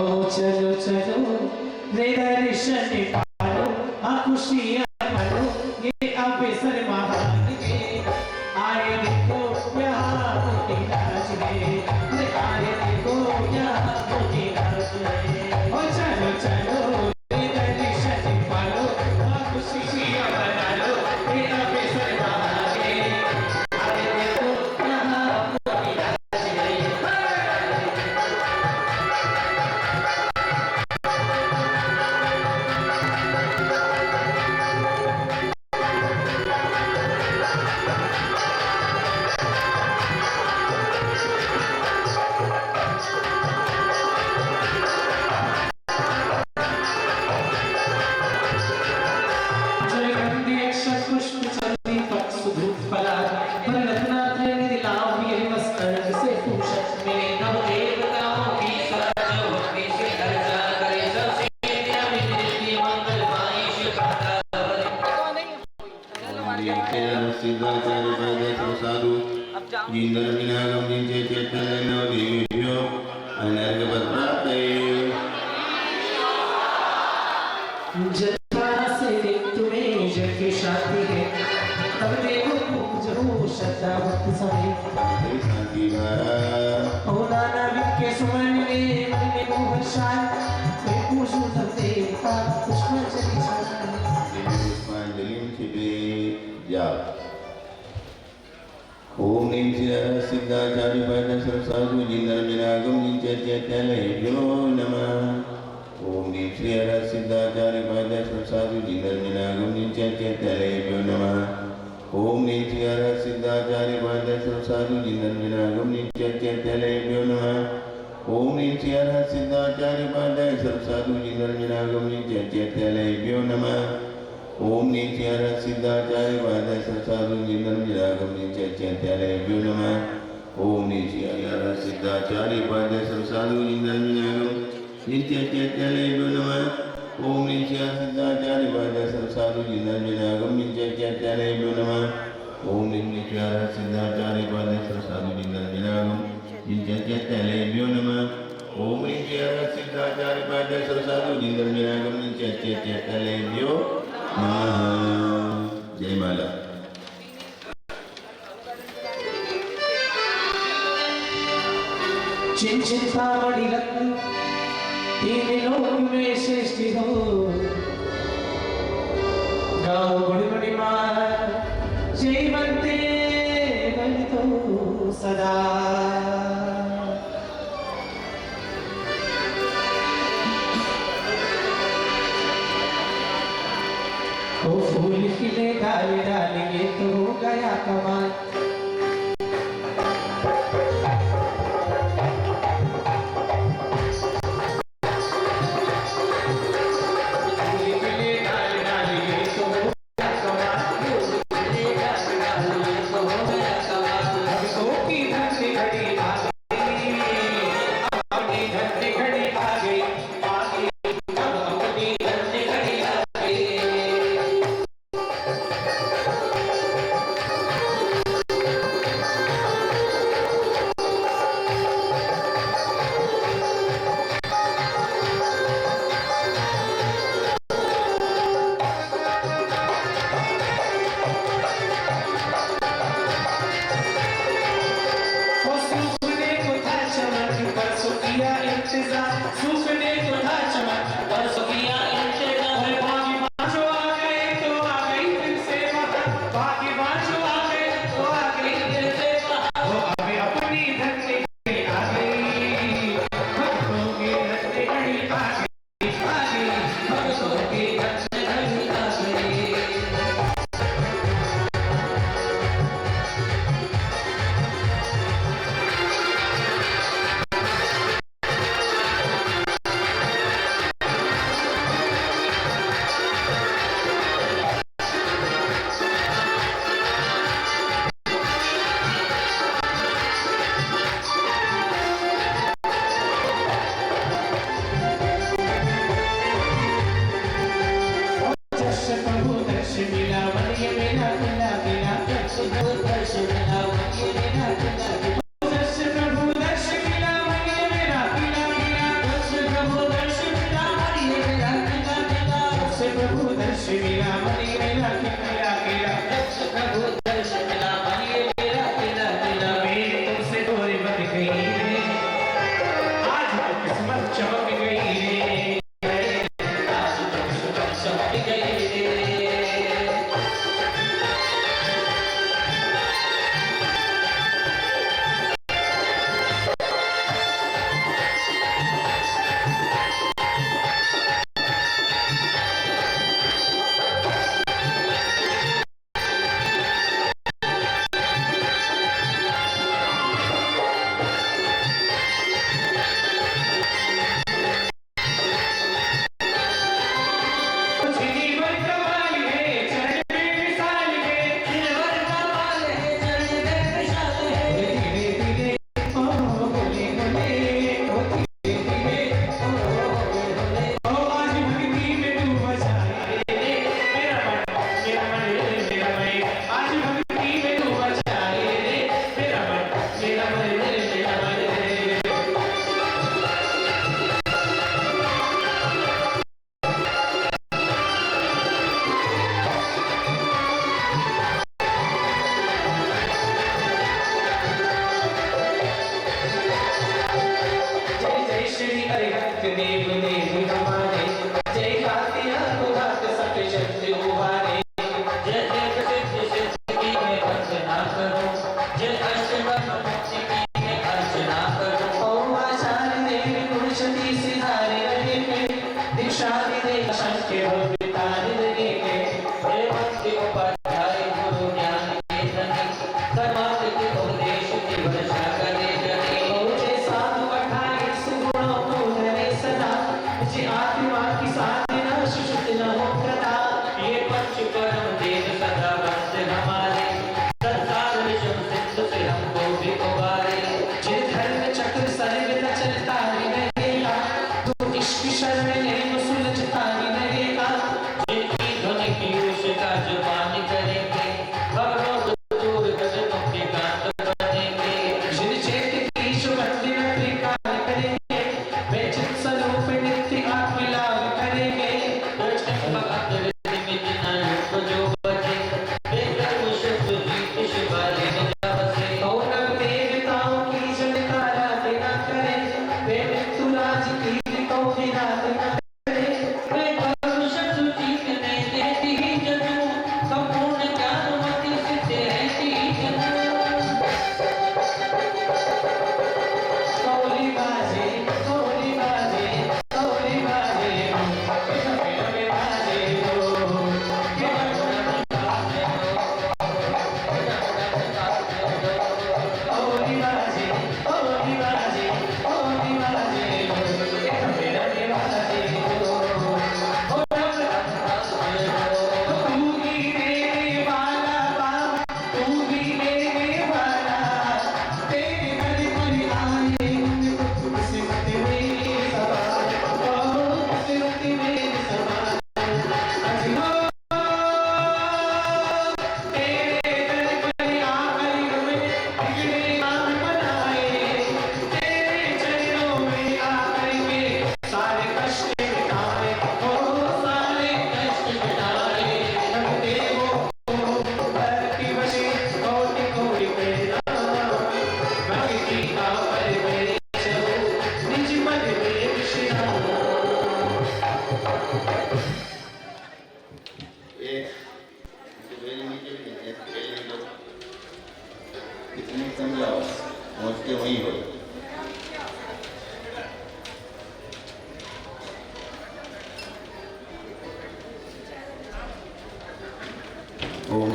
चलो चलो रे दर्शन पालो खुशियाँ मनो ये अवसर महान के आए देखो यहाँ मोती नाच में आए देखो यहाँ मोती नाच में ओ चलो चलो रे दर्शन पालो खुशियाँ मना लो ये अवसर महान के आए देखो यहाँ मोती नाच में ओम नीम सिद्धाचार्य पाद सरसाधु जिंदरमिनागम नित्यत्यत्यलयो नमः। ओम नीम सिद्धाचार्य पाद सरसाधु जिंदरमिनागम नित्यत्यत्यलयो नमः। ओम नीम सिद्धाचार्य पाद सरसाधु जिंदरमिनागम नित्यत्यत्यलयो नमः। ओम नीम सिद्धाचार्य पाद सरसाधु जिंदरमिनागम नित्यत्यत्यलयो नमः। ओम नीत्यार सिद्धाचार्य पाद सरसाधु जिंदरमिनागम नित्यत्यत्यलयो नमः। ओम नीत्यार सिद्धाचार्य पाद सरसाधु जिंदरमिनागम नित्यत्यत्यलयो नमः। ओम नीत्यार सिद्धाचार्य पाद सरसाधु जिंदरमिनागम नित्यत्यत्यलयो नमः। ओम नीत्यार सिद्धाचार्य पाद सरसाधु जिंदरमिनागम नित्यत्यत्यलयो नमः। ओम नीत्यार सिद्धाचार्य पाद सरसाधु जिंदरमिनागम नित्यत्यत्यलयो जय माला। चिंतामणि रत्न तीन लोक में श्रेष्ठ हो गाओ बड़ी बड़ी माँ जयवंते तो सदा वो फूल खिले डाले डालेंगे तो हो गया कमाल।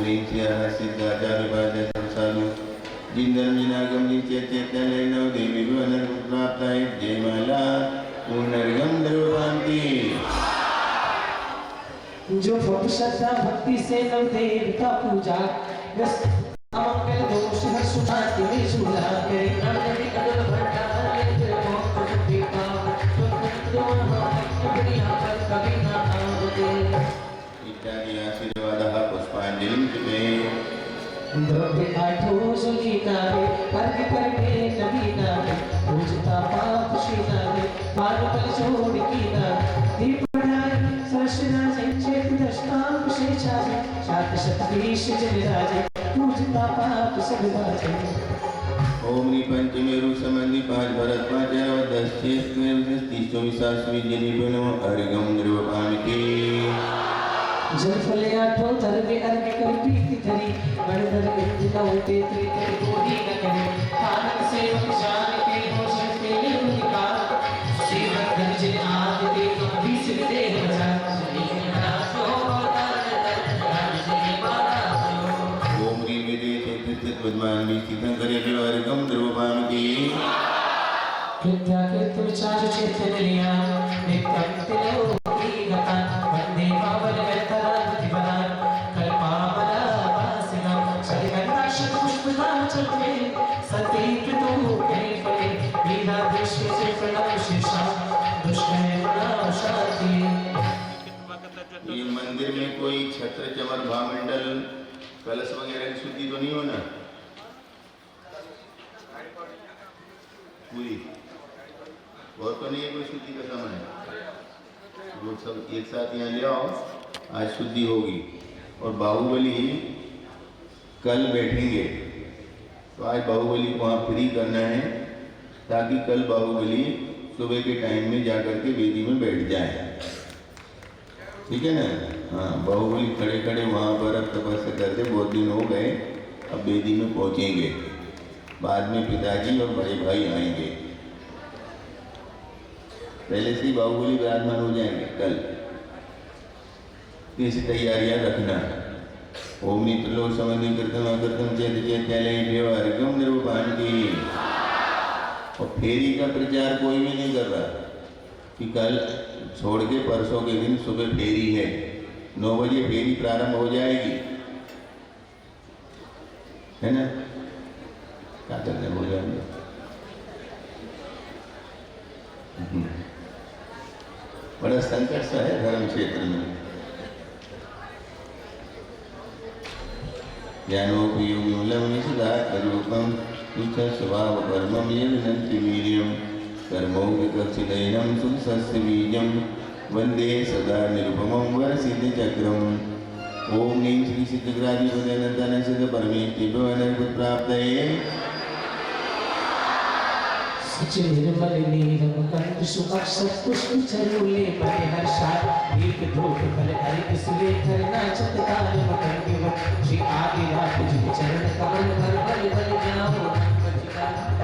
ह्रीं श्रियः सिद्धाचार्यपाद संसाधु जिन्दर्मिनागम नित्यचैतन्येन देवी भुवनर्प्राप्ताय जयमाला पुनर्गम द्रवपान्ति। जो भक्त श्रद्धा भक्ति से नवदेव का पूजा अमंगल दोष हर्ष शांति में झूला करे नवदेवी कदल भंडार लेते मोक्ष सुखी काम तो दुनिया पर कभी ना आवे इत्यादि आशीर्वादः पुष्पांजलिं कृते द्रव्य आठो सुखीना रे अर्घ करके नबी नामे पूजता पाप शीना रे पार पल छोड़ की ना दीप बढ़ाए सरसना चेत दशनाम से छाजे सात शतवीश जनिराजे पूजता पाप सब बाजे ओम नी पंचमेरु संबंधी पांच भरत पांच और 10 शेष में 30 जनी बनो अर्घम द्रवपामिके जल फले आठो धर्मे अर्घ कर पीति धरी बड़धर इंद्र होते त्रिते गोदी न करे कानन सेवक जान के होशन के अधिकार सेवक धन जिन आदि के कभी सिर देह बजा ओम री वेदे चेतित विद्वान भी चिंतन करे अर्घम द्रवपामिके कृत्या के तुचार चेतन लिया नित्यं तिलोकी गता वंदे पावन वेतराधि बला कल्पामला वासिना सरिगंधा शतपुष्पदान चलते सती कृतो के फले वीरा दृश्य से प्रणव शीर्षा दुष्कर्म बना शांति। ये मंदिर में कोई छत्र चमर भामंडल कलश वगैरह की शुद्धि तो नहीं होना पूरी और तो नहीं है कोई शुद्धि का समय वो सब एक साथ यहाँ ले आओ आज शुद्धि होगी। और बाहुबली कल बैठेंगे तो आज बाहुबली को वहाँ फ्री करना है ताकि कल बाहुबली सुबह के टाइम में जाकर के वेदी में बैठ जाए। ठीक है ना? हाँ, बाहुबली खड़े खड़े वहाँ पर अब तपस्या करते बहुत दिन हो गए, अब वेदी में पहुँचेंगे। बाद में पिताजी और बड़े भाई आएंगे। पहले से ही बाहुबली विराजमान हो जाएंगे कल। ऐसी तैयारियां रखना। ओम नित्रो समन्वय कृतम अकृतम चेत चैतन्य अर्घम द्रवपामिके। और फेरी का प्रचार कोई भी नहीं कर रहा कि कल छोड़ के परसों के दिन सुबह फेरी है, 9 बजे फेरी प्रारंभ हो जाएगी, है ना? क्या करते हो जाएंगे? बड़ा संकट सा है धर्म क्षेत्र में। ज्ञानोपयोगम सदा रूपम स्वभाव कर्मम ये विनंति वीर्यम कर्मोक्तिदयनम सुखस्य बीजम वंदे सदा निरुपमं वरसिद्ध चक्रम। ओम नीम श्री सिद्धग्राधिपतये सिद्ध परमेष्ठिभ्यो प्राप्तये सच निर्मल नीलम कंठ सुअक्षर पुष्प चरुले बने हर्षा दीप धूप फल हरित सुलेखर नाचत ताल मकर केवल श्री आदिनाथ जी चरण कमल भर बल बल जाओ बचिका नाथ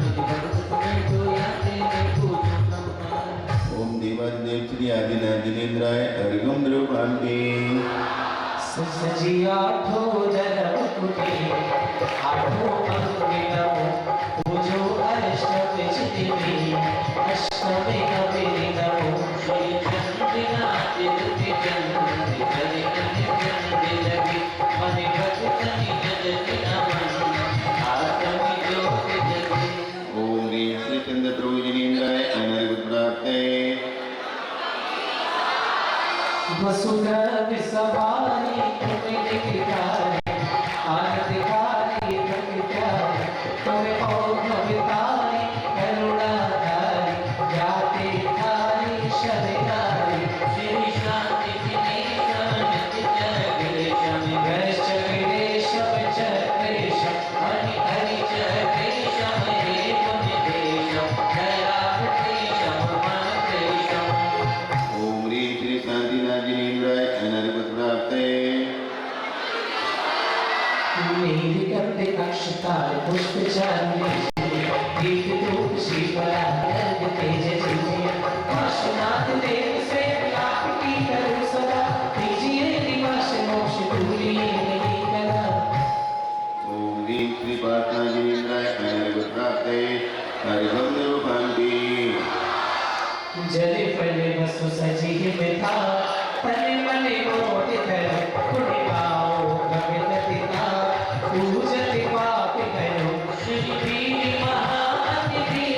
जी भगत तुम्हें जो याते मैं पूजो नमः। ओम देवादिदेव श्री आदिनाथ जिनेन्द्राय अर्घम द्रवपामिके। सजी आठो जन्म कुटे आठो अंगे नमो पूजो अष्टमे चितिमे अष्टमे कबीरे नमो श्री चंद्रनाथ दुति चंद्र जले चंद्र लगे मन भक्तनि जगति अमन आत्मी ज्योति जगे। ओम ह्रीं श्री चंद्र प्रभु जिनेन्द्राय अनर्घ प्राप्तये। वसुंधरा विसवारी तुम्हें दिखाए आनंदकारी प्रकृति तुम्हें भवितारी करुणाधारी जाते थारी शरणारी श्री शांति चक्रेशम चक्रेशम हरि हरि चक्रेशम हे पुण्यदेशम दयावतेशम मनतेशम। ओम ह्रीं श्री शांतिनाथ जिनेन्द्राय अनर्घ प्राप्तये। नीलकंठे अक्षताल पुष्प चांदनी दीप धूप श्रीफला गर्ग तेज जिन्हें काशीनाथ देव से आपकी करूं सदा दीजिए निवास मोक्ष दूरी जले फले वसु सजी मिथा तने मने मोटे कर पुण्य गाओ कवित पिता पूजति पाप करो श्री वीर महानिधि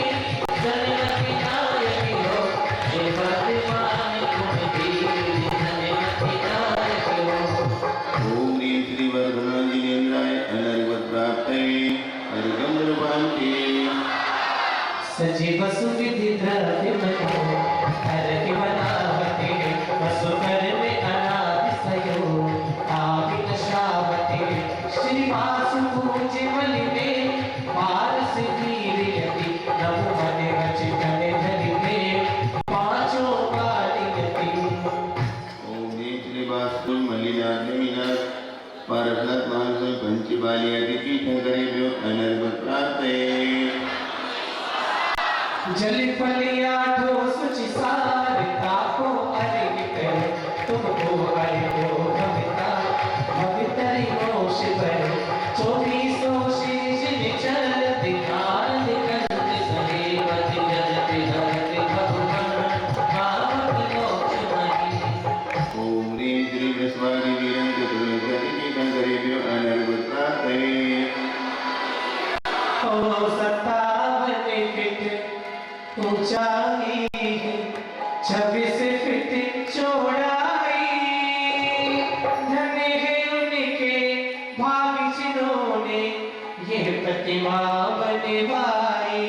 जनमति नायक हो हे वर्तमान गुण वीर जनमति नायक हो। ओम ह्रीं श्री वरदराजिनेन्द्राय अनर्वत प्राप्तये अर्घ्यं निर्वान्ते सजीव सुविधि द्रव्य मनो हर के बनावते वसु कर में अनादि सयो आवित श्रावते श्रीवासु पूज्य बलि में पारस वीर यति नमो मने वचन धरि में पांचों गाली यति। ओम ह्रीं श्री वास्तु मलिनाग्निनाथ पारसनाथ महान पंचबाली आदि पीठं करेभ्यो अनर्वत प्राप्तये जल फलिया ठोस चिसार ताको अरिग कर तुमको अरिगो भविता भवितरि मोश पर 24 शीश निचल दिखान दिखंत सरेवत जगत धरत भगवान भावत मोक्ष मही। ओम ह्रीं श्री विश्वानि वीरं चतुर्वेदी पीठं करेभ्यो अनर्वत प्राप्तये ओ सत्तावन फिट ऊंचाई 26 फीट चौड़ाई धन्य है उनके भावी जिन्होंने ये प्रतिमा बनवाई।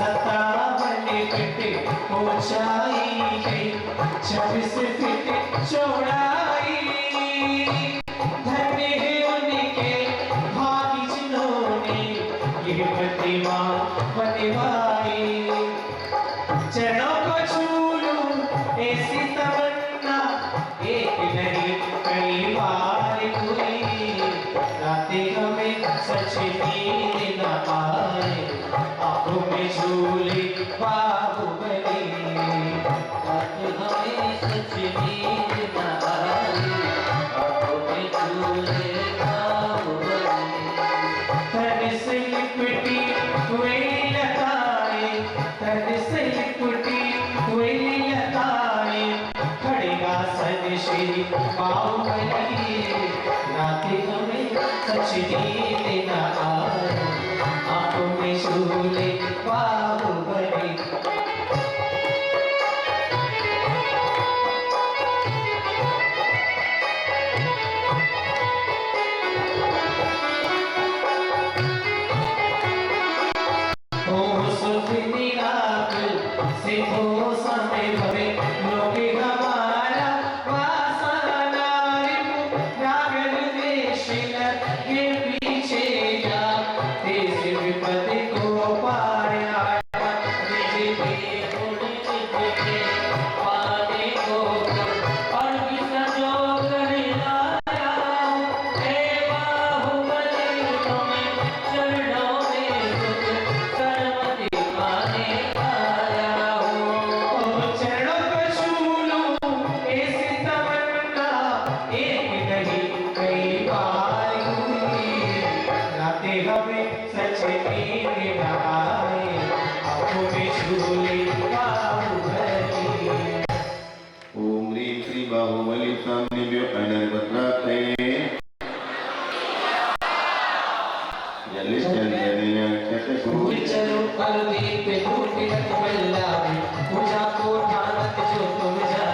57 फीट ऊंचाई है 26 फीट चौड़ाई धन्य है उनके भावी जिन्होंने ये प्रतिमा बनवाई। चरणों को छू लूं ऐसी तमन्ना एक नहीं कई बार हुई रातें हमें सच नींद न आए आंखों में झूले बाहुबली रातें हमें सच नींद न आए आंखों में झूले बाहुबली तन से लिपटी हुई लताएं तन से लिपटी हुई लताएं खड़ेगा सन श्री बाहुबली रातें हमें सच नींद न आए आंखों में झूले बाहुबली। से हो समय भवे लोके हमारा वासना रिपु नागर देश के पीछे जा देश विपत्ति को पाया निज के गुण निज के पाने को और किसा जो कर लाया हे बाहुबली तुम्हें चरणों में सुख कर्म दिखाने हमें सच नींद न आए आंखों में झूले बाहुबली। ओम ह्रीं श्री बाहुबली स्वामिभ्यो अनर्वत प्राप्तये जलिश्चंदनेन क्षतशूल चलो कर दीप टूटी बल्लावे पूजा को ठानत जो तुम जा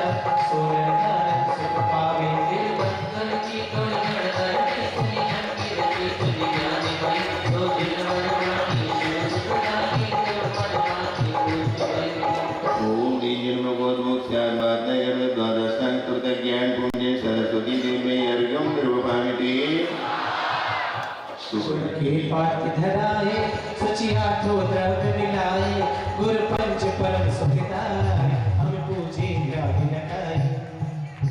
सोरन धारत सुख पावे दिल बंधन की कोई धड़धड़ कितनी हंकी रची तुझी जाने भाई तो दिल बड़वानी सुनाई तो बड़वानी ओम ह्रीं जन्मगोत्मोक्षाद्वादय द्वादशांकृत ज्ञान पुण्य सरस्वती देवी अर्घ्यं निर्वपामिति के पाठ धराए सची हाथों द्रव्य मिलाए गुरु पंच परम सुखदाय हम पूजे राग लगाए।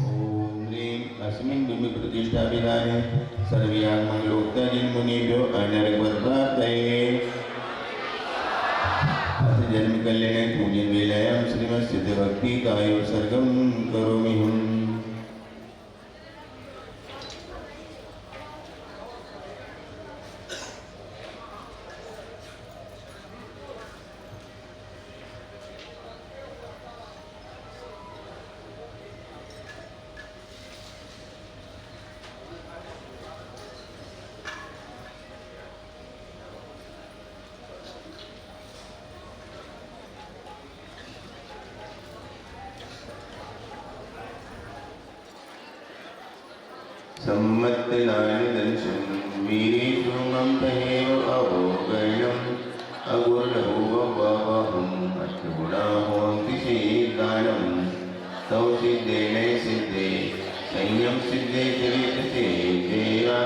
ओम ह्रीं अस्मिन् बिम्ब प्रतिष्ठा विधाने सर्वयाग मंगलोक्ता जिन मुनिभ्यो अनर्वत प्राप्तये अथ जन्म कल्याण पूजन वेलायां श्रीमत् सिद्ध भक्ति कायो सर्गम करोमि हम। सम्मत्तनानि दंशं वीरेशुमं तहेव अभोगणम् अगुर्लभुववहम् अष्टगुणाहोन्ति शेदानं तौ सिद्धेन सिद्धे संयम सिद्धे चरितते देवा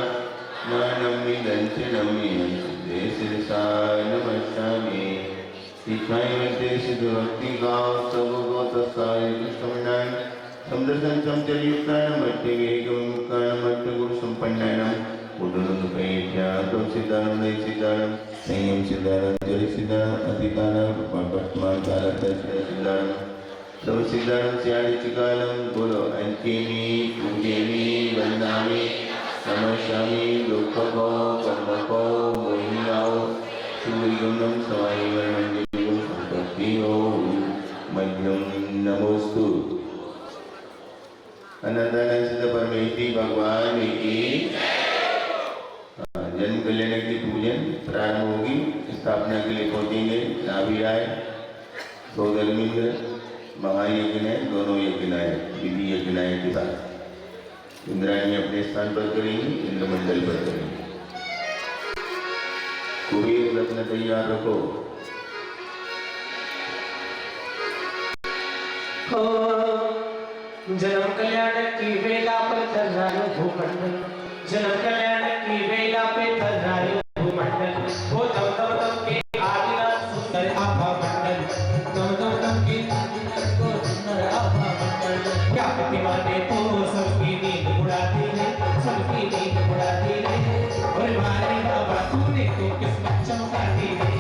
ज्ञानं निदंशनं सिद्धे शिरसा नमस्यामि शिक्षायते सिद्धभक्तिगाव सबगोतसाय कृष्णमनाय समदर्शन समचरयुक्तानमट्टवेगमुक्तानमट्टगुरुसम्पन्नानां उदनुपैठ्या सिद्धानं नय सिद्धानं संयम सिद्धानं जरि सिद्धानं अतिकानं पद्माकारतसिद्धानं सब सिद्धानं स्यादिचिकालं बोलो अंकिनी पूजेनी वंदामि नमस्यामि लोकको कर्मको मोहिनाओ सूर्यगमनं समायिवर्णं संपत्तियो मध्यम नमोस्तु अनंतानंद सिद्ध परमेश्वरी भगवान की जन्म कल्याण की पूजन प्रारंभ होगी। स्थापना के लिए पहुंचेंगे नाभिराय सौदरमिंद्र महायज्ञ दोनों यज्ञनाय विधि यज्ञनाय के साथ इंद्राणी अपने स्थान पर करेंगी, इंद्रमंडल पर करेंगे। कुबेर रत्न तैयार रखो। जन्म कल्याण की वेला पर थर्रायो भूमंडल, जन्म कल्याण की वेला पे थर्रायो भूमंडल, वो दम दम दम के आदिनाथ सुंदर आभा मंडल, दम दम दम के आदिनाथ को सुंदर आभा मंडल। क्या प्रतिमा ने तो सबकी नींद उड़ाती है, सबकी नींद उड़ाती है, और मारे बाबा तूने तो किस्मत चमकाती है।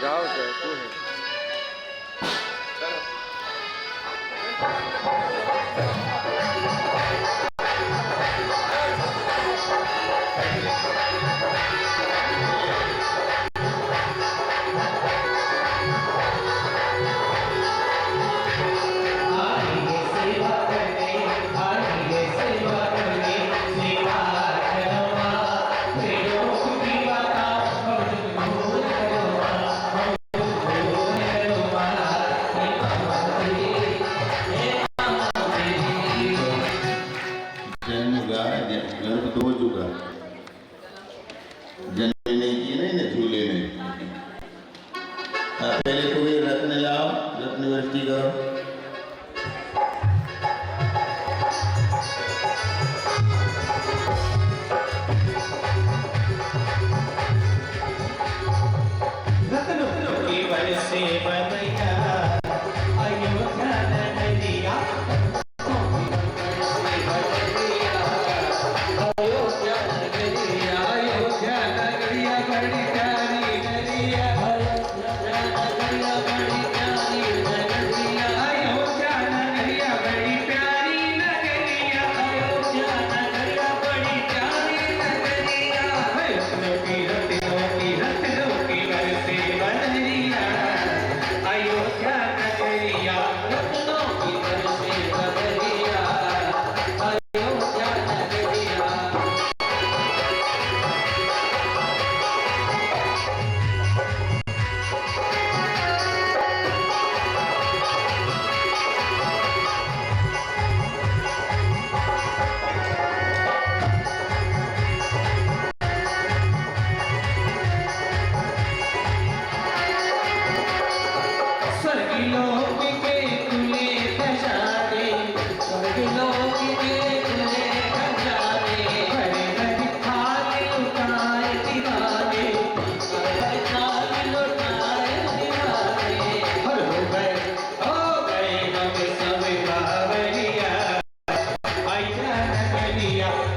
जाओ तू है पहले कोई रत्न लाओ, रत्न वृष्टि करो। रत्न की बरसे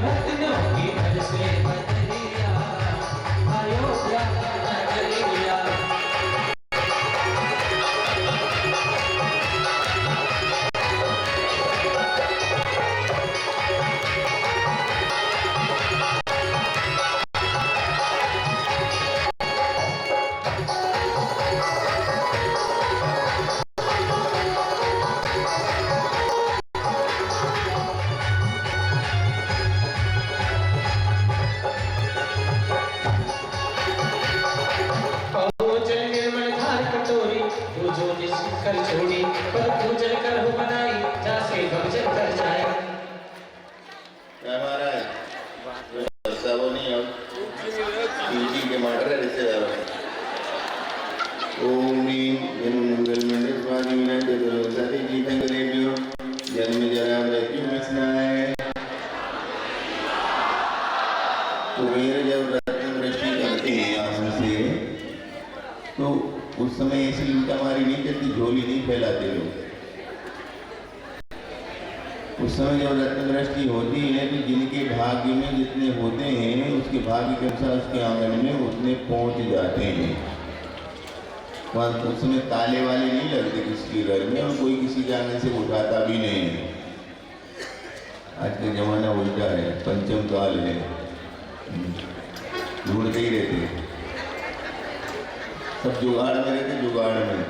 रत्नों की बरसे बदरिया, अयोध्या नगरिया। कर छोड़ी पर पूजन कर हो बनाई जासे भजन कर जाए। क्या महाराज ऐसा वो नहीं अब पीजी के माटर है रिश्तेदारों में। ओम मंगल मंडल स्वामी विनायक सती जी तंगरेबियो जन्म जरा मृत्यु मिसनाय। कुबेर जब रत्न वृष्टि करते हैं आसन से तो उस समय ऐसी उल्टा मारी नहीं करती, झोली नहीं फैलाते लोग। उस समय जब रत्न वृष्टि होती है तो जिनके भाग्य में जितने होते हैं उसके भाग्य के अनुसार उसके आंगन में उतने पहुंच जाते हैं। वहाँ उस समय ताले वाले नहीं लगते किसी के घर में और कोई किसी के आंगन से उठाता भी नहीं है। आज का जमाना उल्टा है, पंचम काल है, ढूंढते ही रहते, सब जुगाड़ में रहते, जुगाड़ में।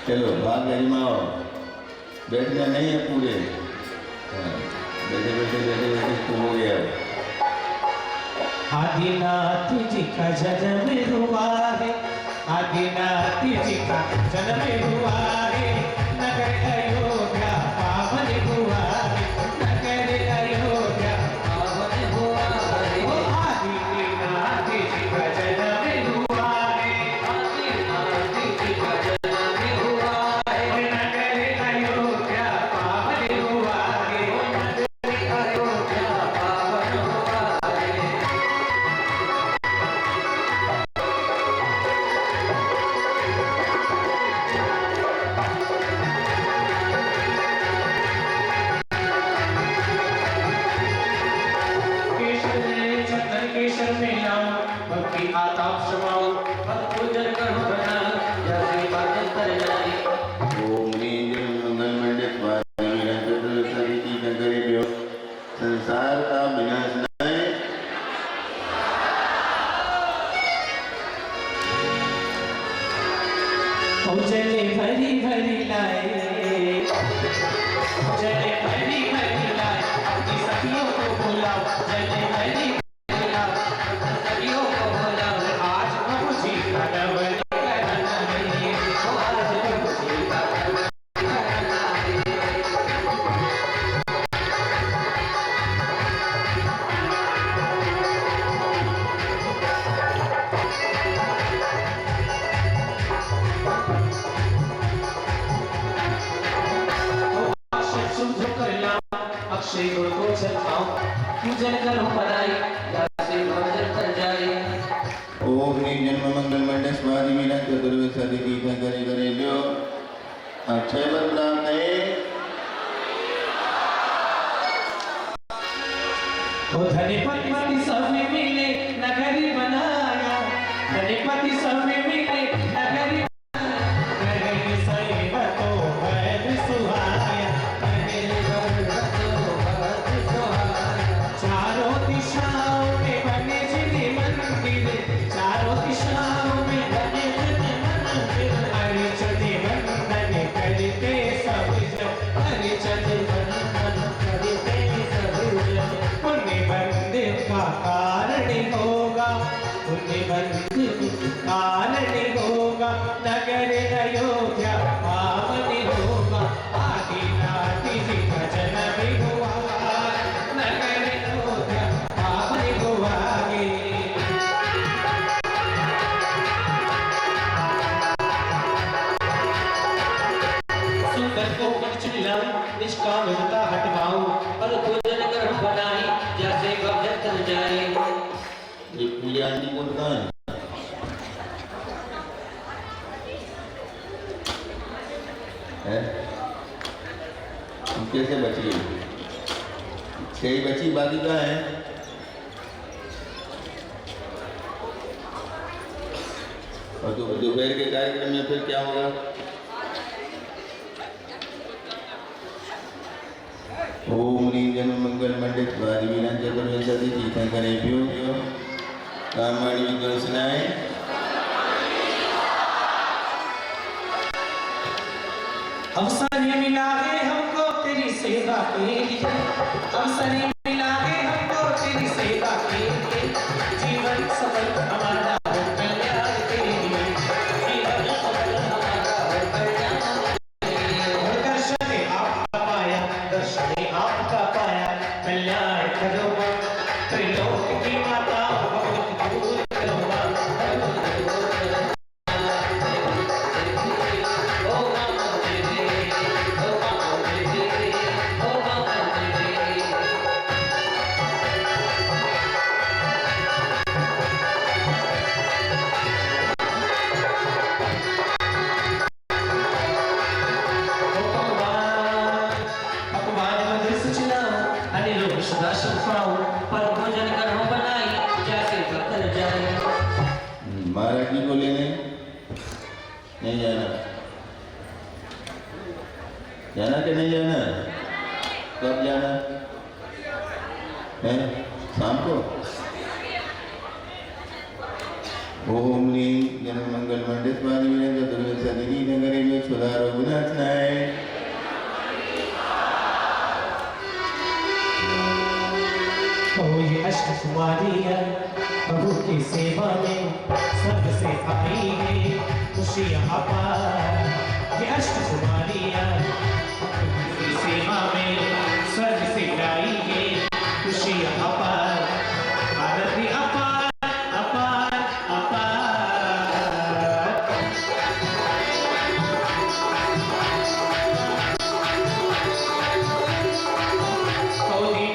चलो भाग अजमाओ, बैठना नहीं है पूरे, बैठे बैठे बैठे बैठे तो हो गया। आदिनाथ जी का जन्म हुआ है, आदिनाथ जी का जन्म हुआ है, नगर अयोध्या पावन हुआ है, नगर अयोध्या पावन हुआ है। आदिनाथ जी का जन्म हुआ है, आदिनाथ जी का जन्म हुआ है, नगर अयोध्या पावन हुआ है, नगर अयोध्या पावन हुआ है। केशर में लाओ भक्ति आताप समाओ, पद पूजन करो बना जैसे बादल कर जाए। ओम मंगल मंडल स्वामी विनायक सती जी तंगरेबियो संसार का विनाश नाय। चले भरी भरी लाए, चले भरी भरी लाए, अपनी सखियों को बुलाओ, चले भरी भरी लाओ, अपनी सखियों को बुलाओ। आज प्रभु जी का नवल करना है, आज प्रभु जी का नवल करना है। शुद्ध कर लाओ, अक्षय गुण को चढ़ाओ, पूजन करो बनाई जैसे भजन कर जाए। ओम जन्म मंगल मंडल स्वामी विनायक सती जी तंगरेबियो अक्षय बदला नहीं। ओ धनीपति सब में मिले नगरी बनाया, धनीपति सब में मिले नगरी नगरी सैव तो भैद सुहाया, नगरी सैव तो भैद सुहाया। चारों दिशाओं में बने जिने मंदिर, चारों दिशाओं में बने जिने मंदिर, अर्चने वंदन करते सब जन, अर्चने वंदन करते सब जन। पुण्य मंदिर का कारण होगा, पुण्य मंदिर कारण होगा, नगर अयोध्या पावन होगा। आदिनाथ जी का जन्म हुआ, नगर अयोध्या पावन हुआ है। सुंदर को चिल्लाऊं, निष्कामता हटवाऊं, और पूजन करो बनाई जैसे भजन कर जाए। ये पूजा आंटी कौन कहाँ है? हैं? तुम कैसे बच गई? कई बची बाकी कहाँ है? और दोपहर के कार्यक्रम में फिर क्या होगा? ओम ह्रीं जन्म मंगल मंडित वादिवीरां चतुर्विंशति तीर्थंकरेभ्यो कामाणि विद्वांसनाय अवसर ये मिला है हमको तेरी सेवा के लिए, अवसर ये मिला है हमको तेरी सेवा के लिए, जीवन सफल हमारा हो कल्याण के लिए, जीवन सफल हमारा हो कल्याण के लिए। दर्शन आपका पाया, दर्शन आपका पाया, कल्याण करो त्रिलोक की माता बहुत दूर करो पर भोजन करो बनाई जैसे बदल जाए। महाराज जी को लेने नहीं जाना? जाना कि नहीं जाना? कब जाना है? शाम को? ओम ह्रीं जन्म मंगल मंडित वादिवीरां चतुर्विंशति तीर्थंकरेभ्यो क्षुधा रोगविनाशनाय ओ ये अष्ट कुमारियाँ प्रभु की सेवा में स्वर्ग से आई है खुशियाँ अपार। ये अष्ट कुमारियाँ प्रभु की सेवा में स्वर्ग से आई है खुशियाँ अपार, आरती अपार अपार अपार।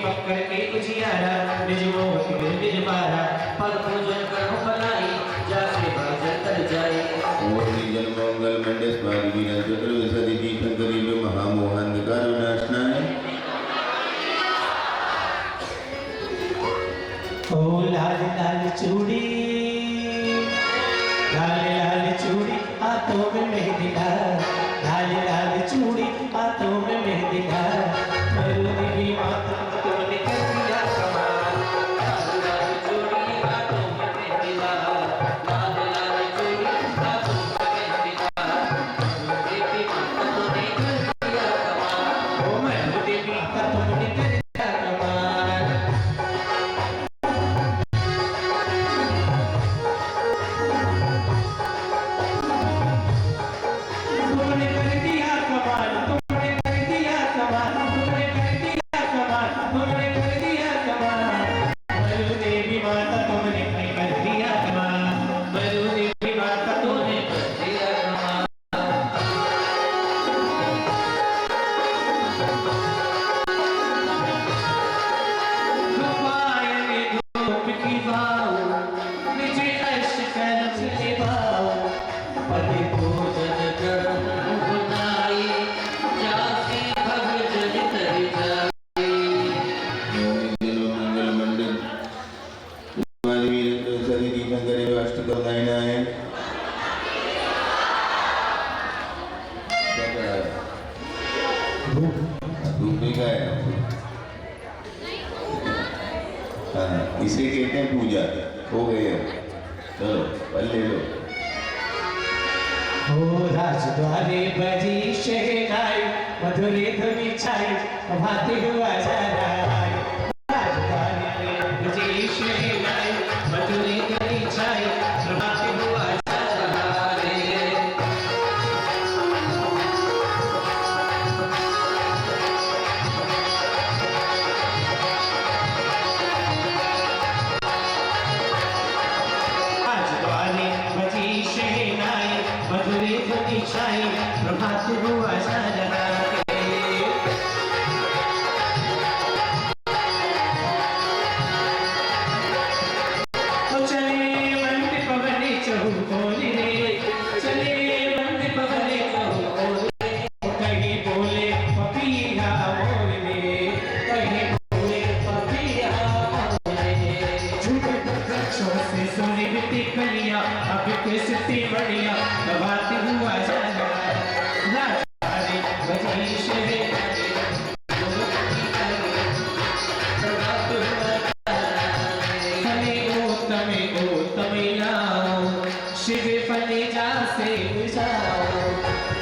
पकड़ के उजियारा निज मोह निज बारा, पर पूजन करो बनाई जैसे भजन कर जाए। ओम ह्रीं जन्म मंगल मंडित वादिवीरां चतुर्विंशति तीर्थंकरेभ्यो महामोहांधकार विनाशनाय। ओ लाल लाल चूड़ी, लाल लाल चूड़ी हाथों में मेहंदी लाल, लाल लाल चूड़ी हाथों में मेहंदी लाल, मरुदी भी माता तुमने कर दिया कमाल। लाल लाल चूड़ी हाथों में मेहंदी लाल, लाल लाल चूड़ी हाथों में मेहंदी लाल, मरुदी भी माता तुमने कर दिया कमाल। ओ मरुदी भी माता तुमने कर दिया कमाल। तुमने कर दिया कमाल, तुमने कर दिया कमाल, तुमने कर दिया कमाल, तुमने कर दिया कमाल। मरु देवी माता तुमने कर दिया कमाल, मरु देवी माता तुमने कर दिया कमाल। पायने धूप की वाव, निजे अष्ट कलश के भाव, पति पूजन करो बनाई जासी भजन कर जाए। ओम ह्रीं जन्म मंगल मंडित वादिवीरां चतुर्विंशति तीर्थंकरेभ्यो अष्टकं नयनाय। क्या कर रहा है? धूप भी का है? हाँ, इसे कहते हैं पूजा। हो गई है, चलो पल ले लो। हो राजद्वारे बजी शहनाई, मधुरे धुनी छाई, भाती हुआ जराई। राजद्वारे बजी शहनाई, मधुरे धुनी छाई, भाती हुआ जराई। राजद्वारे बजी शहनाई, मधुरे धुनी छाई, प्रभात हुआ जराई। की बढ़िया दबाती हुआ जाना राजा रे वजीश रे फले ओ तमे लाओ शिव फले जासे बुझाओ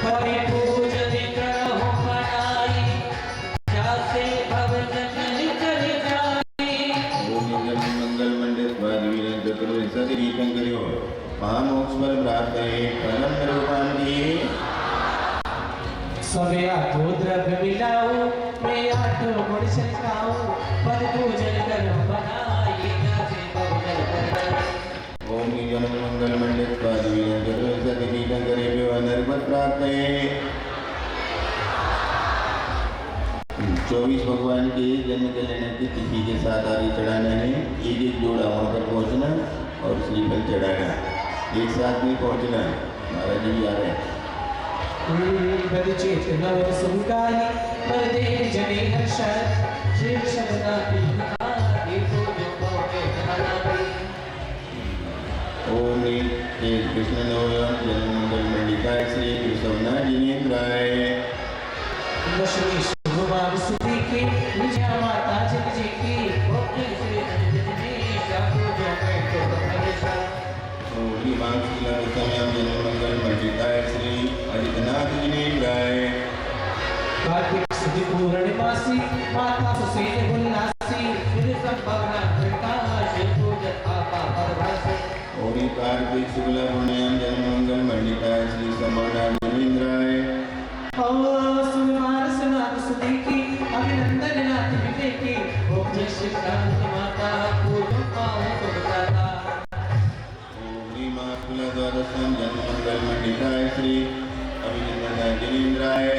हरि पूजन करो बनाई जासे भवजन कर जाए ओम मंगल मंडल स्वाधीन चतुर् सदी दीपं करियो महामोक्ष पर प्राप्त है परम रूपांगी सबे आठो द्रव्य मिलाओ मैं आठो गुण छिड़काओ पद पूजन करो बनाई जासे भवजन कर जाए ओम जन मंगल मंडल स्वाधीन चतुर् सदी दीपं करियो नरपत प्राप्त है 24 भगवान के जन्म के लेने की तिथि के साथ आगे चढ़ाना है एक एक जोड़ा वहाँ पर पहुँचना और श्रीफल चढ़ाना एक साथ में पहुँचना महाराज जी भी आ रहे हैं बद चेतना सुखाई बदे जने हर्ष शिव शब्दा की पूजो पावे धनाई ओम श्री कृष्ण नवयम जन्म मंगल मंडिताय श्री कृष्ण जिनेन्द्राय लक्ष्मी शुभमान सुधी की विजया माता जग जी की ओके श्री जगदीश पूजो मैं तो हमेशा ओम मांगशीला विषयम जन्म मंगल मंडिताय श्री अजितनाथ जिनेन्द्राय कार्तिक सुधी पूर्णिमासी माता सुसेन उल्लासी फिर संभावना प्रकाश पूजत आपा परभासी ओम कार्तिक शुक्ल पूर्णिम जन्म मंगल मंडिताय श्री समनाथ जिनेन्द्राय ओ सुमार सनात सुधी की अभिनंदन नाथ विवेकी ओम जय श्री क्रांति माता पूजो पाओ सुभदाता ओम मातुला द्वादशम जन्म मंगल मंडिताय श्री अभिनंदन जिनेन्द्राय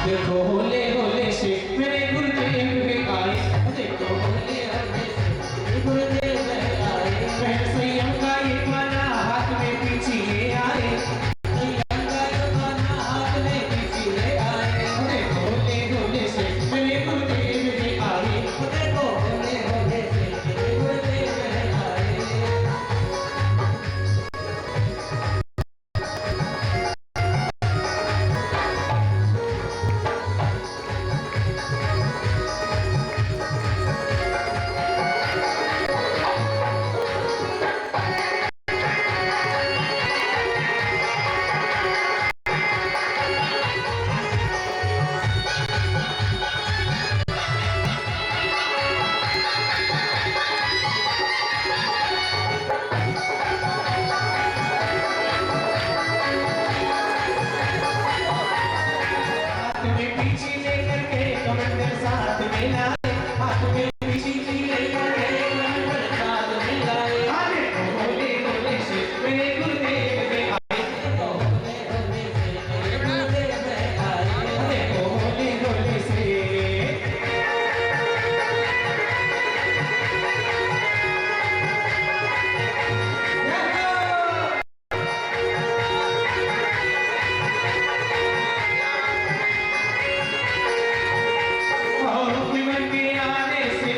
देखो होले होले से मेरे गुरुदेव वे आए देखो होले होले से मेरे गुरुदेव वे आए पहले संयम का ये माला हाथ में पीछे ले आए संयम का ये माला हाथ में पीछे ले आए देखो होले होले से मेरे गुरुदेव वे आए देखो होले होले से मेरे गुरुदेव वे आए हाथ में पीछे लेकर के कमंडल साथ में लाए हाथ में पीछे लेकर के कमंडल साथ में लाए आने को होले होले से मेरे गुरुदेव वे आए देखो होले होले से मेरे गुरुदेव वे आए देखो होले होले से और जीवन के आने से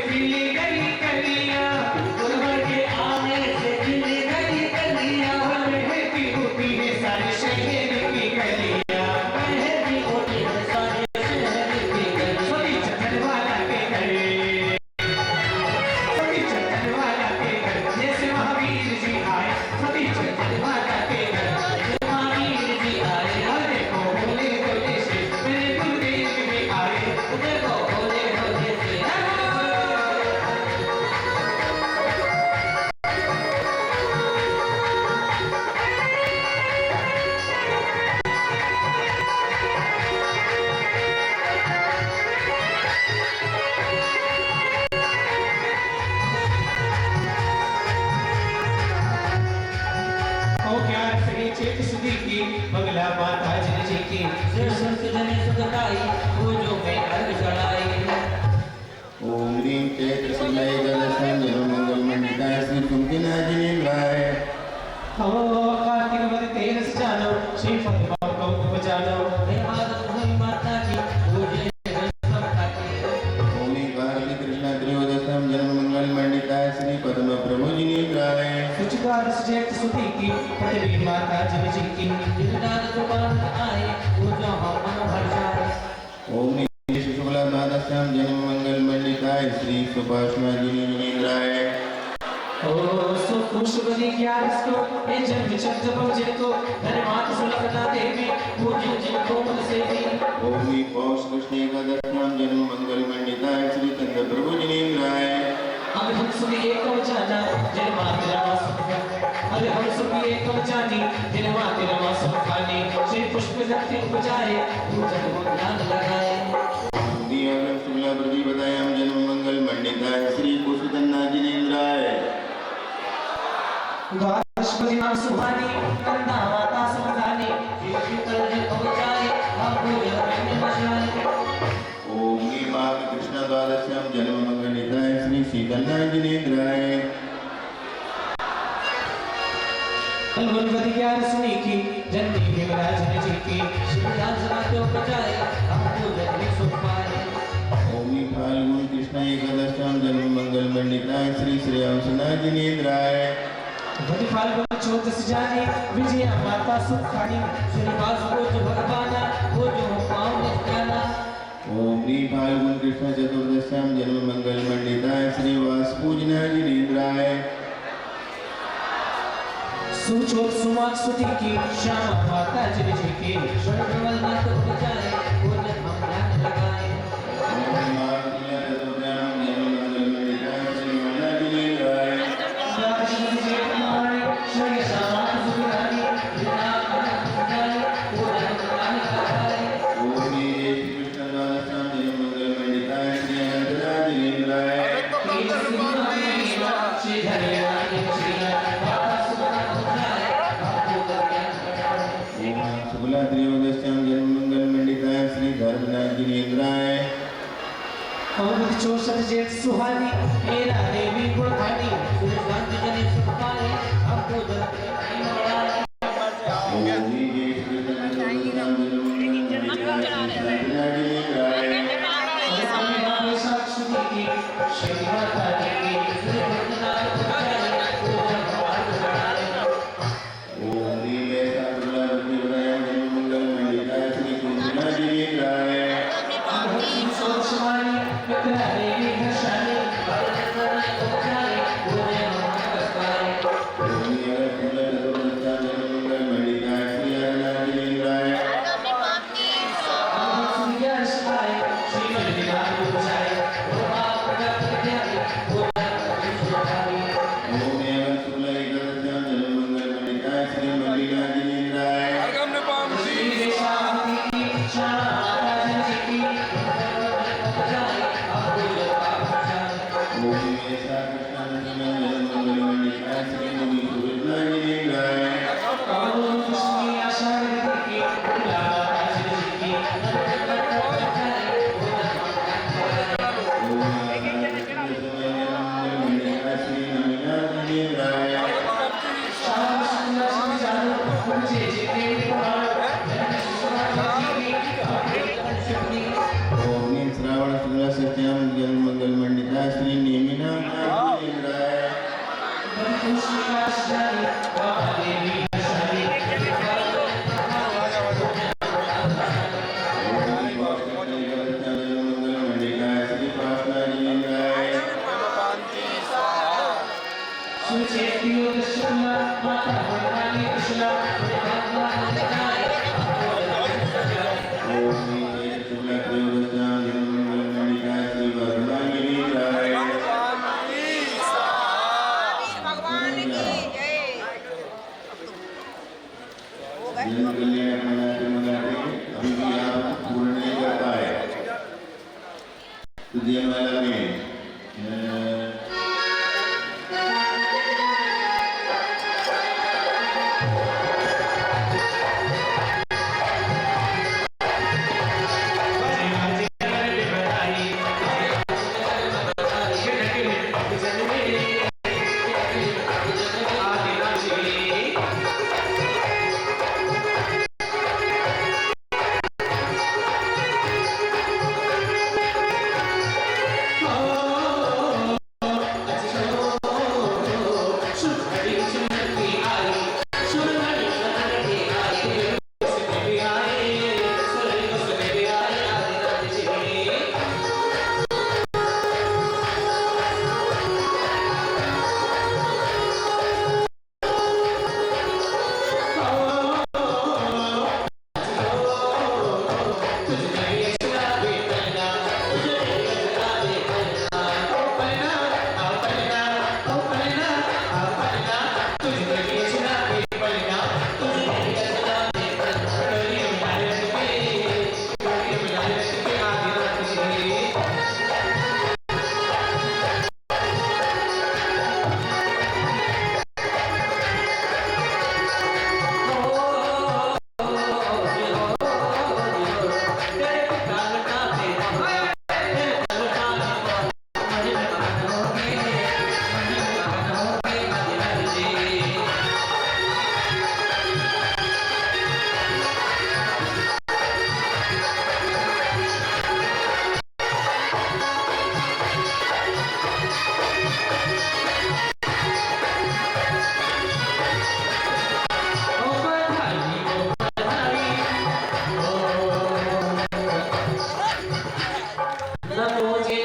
जिनदार जुबान आए वो जो हम मन भर जाए। ओम नित्य शुक्ला द्वादश्याम जन्म मंगल मंडिताय श्री सुभाषमा जिनेन्द्राय। ओ सो खुशबनी क्या इसको ये जब विचक जब जिनको धन मात सुलभना देवी पूज्य जिनको मन से भी। ओम पौष कृष्ण एकादश्याम जन्म मंगल मंडिताय श्री चंद्र प्रभु जिनेन्द्राय। अब हम सुनी एक वचना जय मातेरा अरे हम सुनी एक वचनी जय मातेरा सुखानी श्री पुष्प रखते उपजाए पूजन ध्यान लगाए। दियागन शुक्ला प्रतिपदायाम जन्म मंगल मंडिताय श्री कुशुदन्ना जिनेन्द्राय। द्वादशपदी नाम सुहानी कंदा माता समधानी श्री कल उपजाए हम पूजन बजाए। ओम माघ कृष्ण द्वादश्याम जन्म मंगलिताय श्री शीतलना जिनेन्द्राय। गुणवती ज्ञान सुनी की जन्मी भीमराज ने जी की शिवराज रातो बजाए हम पूजन सुख पाए। ओम फाल्गुन कृष्ण एकादश्याम जन्म मंगल मंडिताय श्री श्रेयांसना जिनेन्द्राय। वही फाल्गुन चौदस जानी विजया माता सुखानी श्रीनिवास को जो भगवाना वो जो पाँव नित्याना। ओम फाल्गुन कृष्ण चतुर्दश्याम जन्म मंगल मंडिताय श्री वासपूजना जिनेन्द्राय। सुचोत सुमाक सुटी की श्यामा माता जी की स्वर्गमल नाथ उपजाए पूजन हम ध्यान लगाए। ओम माघ चतुर्दश्याम जन्म मंगल मंडिताय श्री माता जिनेन्द्राय। द्वादशपदी जेठ मारे श्री श्यामा सुरानी विनायक उपजाए पूजन ध्यान लगाए। ओम कृष्ण द्वादश्याम जन्म मंगल मंडिताय श्री अनंतदा जिनेन्द्राय। श्री धन्यवाद श्री शुक्ला त्रयोदश्याम जन्म मंगल मंडिताय श्री धर्मनाथ जिनेन्द्राय। और चौसठ जेठ सुहानी मेरा देवी गुणखानी सुरकांत जने सुख पाए हम पूजन लगाए। ओम कृष्ण द्वादश्याम जन्म मंगल मंडिताय श्री धर्मनाथ जिनेन्द्राय। स्वामी बाबू साक्षी की श्री माता की श्री भक्तनाथ उपजाए पूजन भगवान लगाए। ओम वैसा शुक्ला प्रतिपदायाम जन्म मंगल मंडिताय श्री कुंजना जिनेन्द्राय। सोचमानी मित्रा देवी घर्षानी उपजाए पूजन लगाए। ओम शुक्ला चतुर्दश्याम जन्म मंगल मंडिताय श्री अरनाथ जिनेन्द्राय। ओम शुक्ला एकादश्याम जन्म मंगल मंडिताय श्री मल्लिका जिनेन्द्राय। ओम ऐसा कृष्ण जन्म मंगल मंडिताय श्री मुनि सुविद्या जिनेन्द्राय। श्रावण शुक्ला सत्याम जन्म मंगल मंडिताय श्री नेमिना जिनेन्द्राय। नमो जी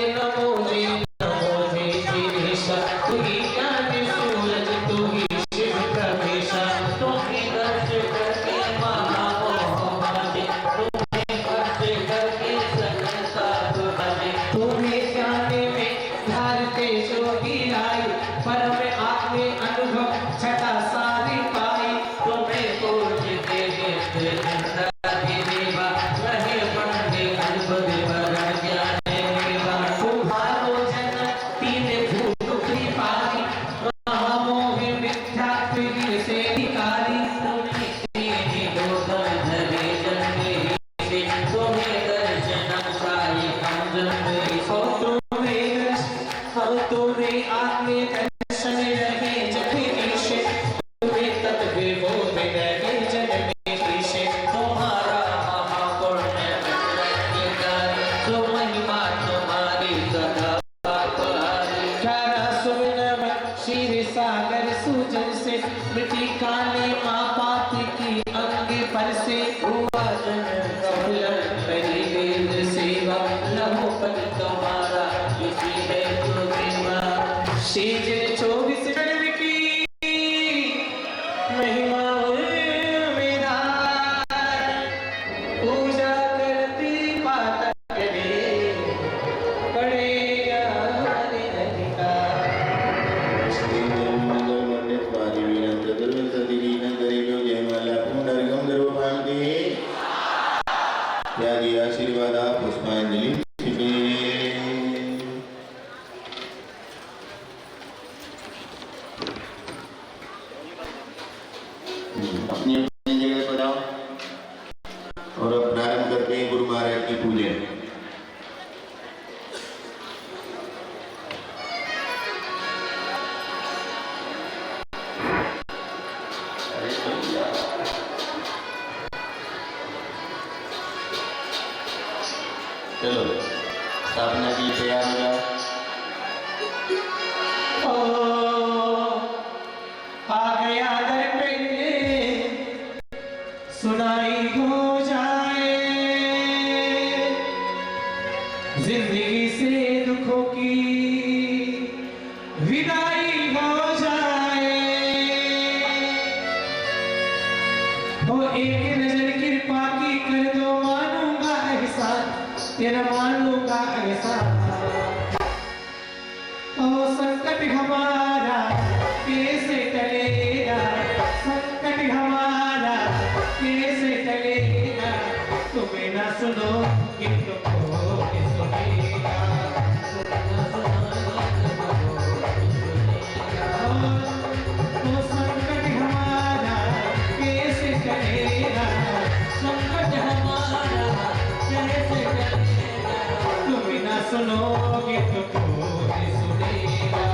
शीर्ष तू ही ज्ञान सूरज तू ही शिव प्रवेश तुम्हें दर्श करके महामोह भजे तुम्हें दर्श करके सकता भजे तुम्हें जाने में धारते जोगी आई परम आत्मे अनुभव छटा सारी पाई तुम्हें पूज दे देवा रहे पंडे अनुभव वरण ज्ञान देवा तुम्हारो जन तीन भूत कृपाली महामोह मिथ्यात्व से अधिकारी तुम्हें तीन लोकन धरे जन्मे से तुम्हें दर्शन पाई हम जन्मे सो तुम्हें आत्मे दर्शन रहे जब ईशे तुम्हें तब विबोध रहे जन्मे ईशे तुम्हारा महापुण्य तो महिमा तुम्हारी सदा प्यारा सुनम क्षीर सागर सूजन से मिट्टी काले माँ पाप की अंग पर से हुआ जन्म कमलन पहली वेद सेवा लहो पद तुम्हारा इसी है तो देवा शीज 24 जन्म की महिमा मेरा पूजा करती पाता करे पड़ेगा हरे अधिकार आशीर्वाद पुष्पांजलि अपनी अपनी जगह पर आओ और अब प्रारंभ करते हैं गुरु महाराज की पूजा। चलो स्थापना के लिए तैयार हो जाओ। आ गया दर पे सुनाई हो जाए जिंदगी से दुखों की विदाई हो जाए हो एक नजर कृपा की कर दो मानूंगा एहसान तेरा मानूंगा एहसान ओ संकट हमारा कैसे टलेगा संकट हमारा कैसे टलेगा तुम्हें ना सुनो कि तुमको सुनेगा तो संकट हमारा कैसे टलेगा संकट हमारा कैसे टलेगा तुम्हें ना सुनोगे तो कौन सुनेगा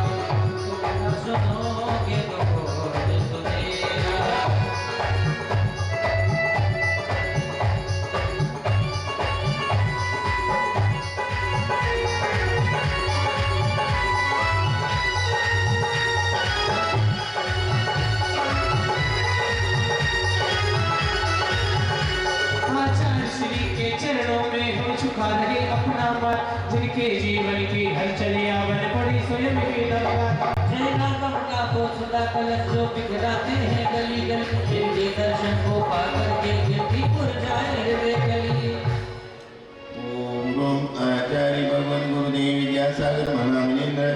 तुम्हें ना सुनोगे तो कौन सुनेगा आचार्य श्री के चरणों में हम झुका रहे अपना मन जिनके जीवन की हलचलियां बन पड़ी स्वयं की दरगाह जय नागम का को सदा कलश जो बिखराते हैं गली गली जिनके दर्शन को पाकर के कीर्तिपुर जाए वे गली ओम आचार्य भगवान गुरुदेव विद्यासागर महामनिंद्र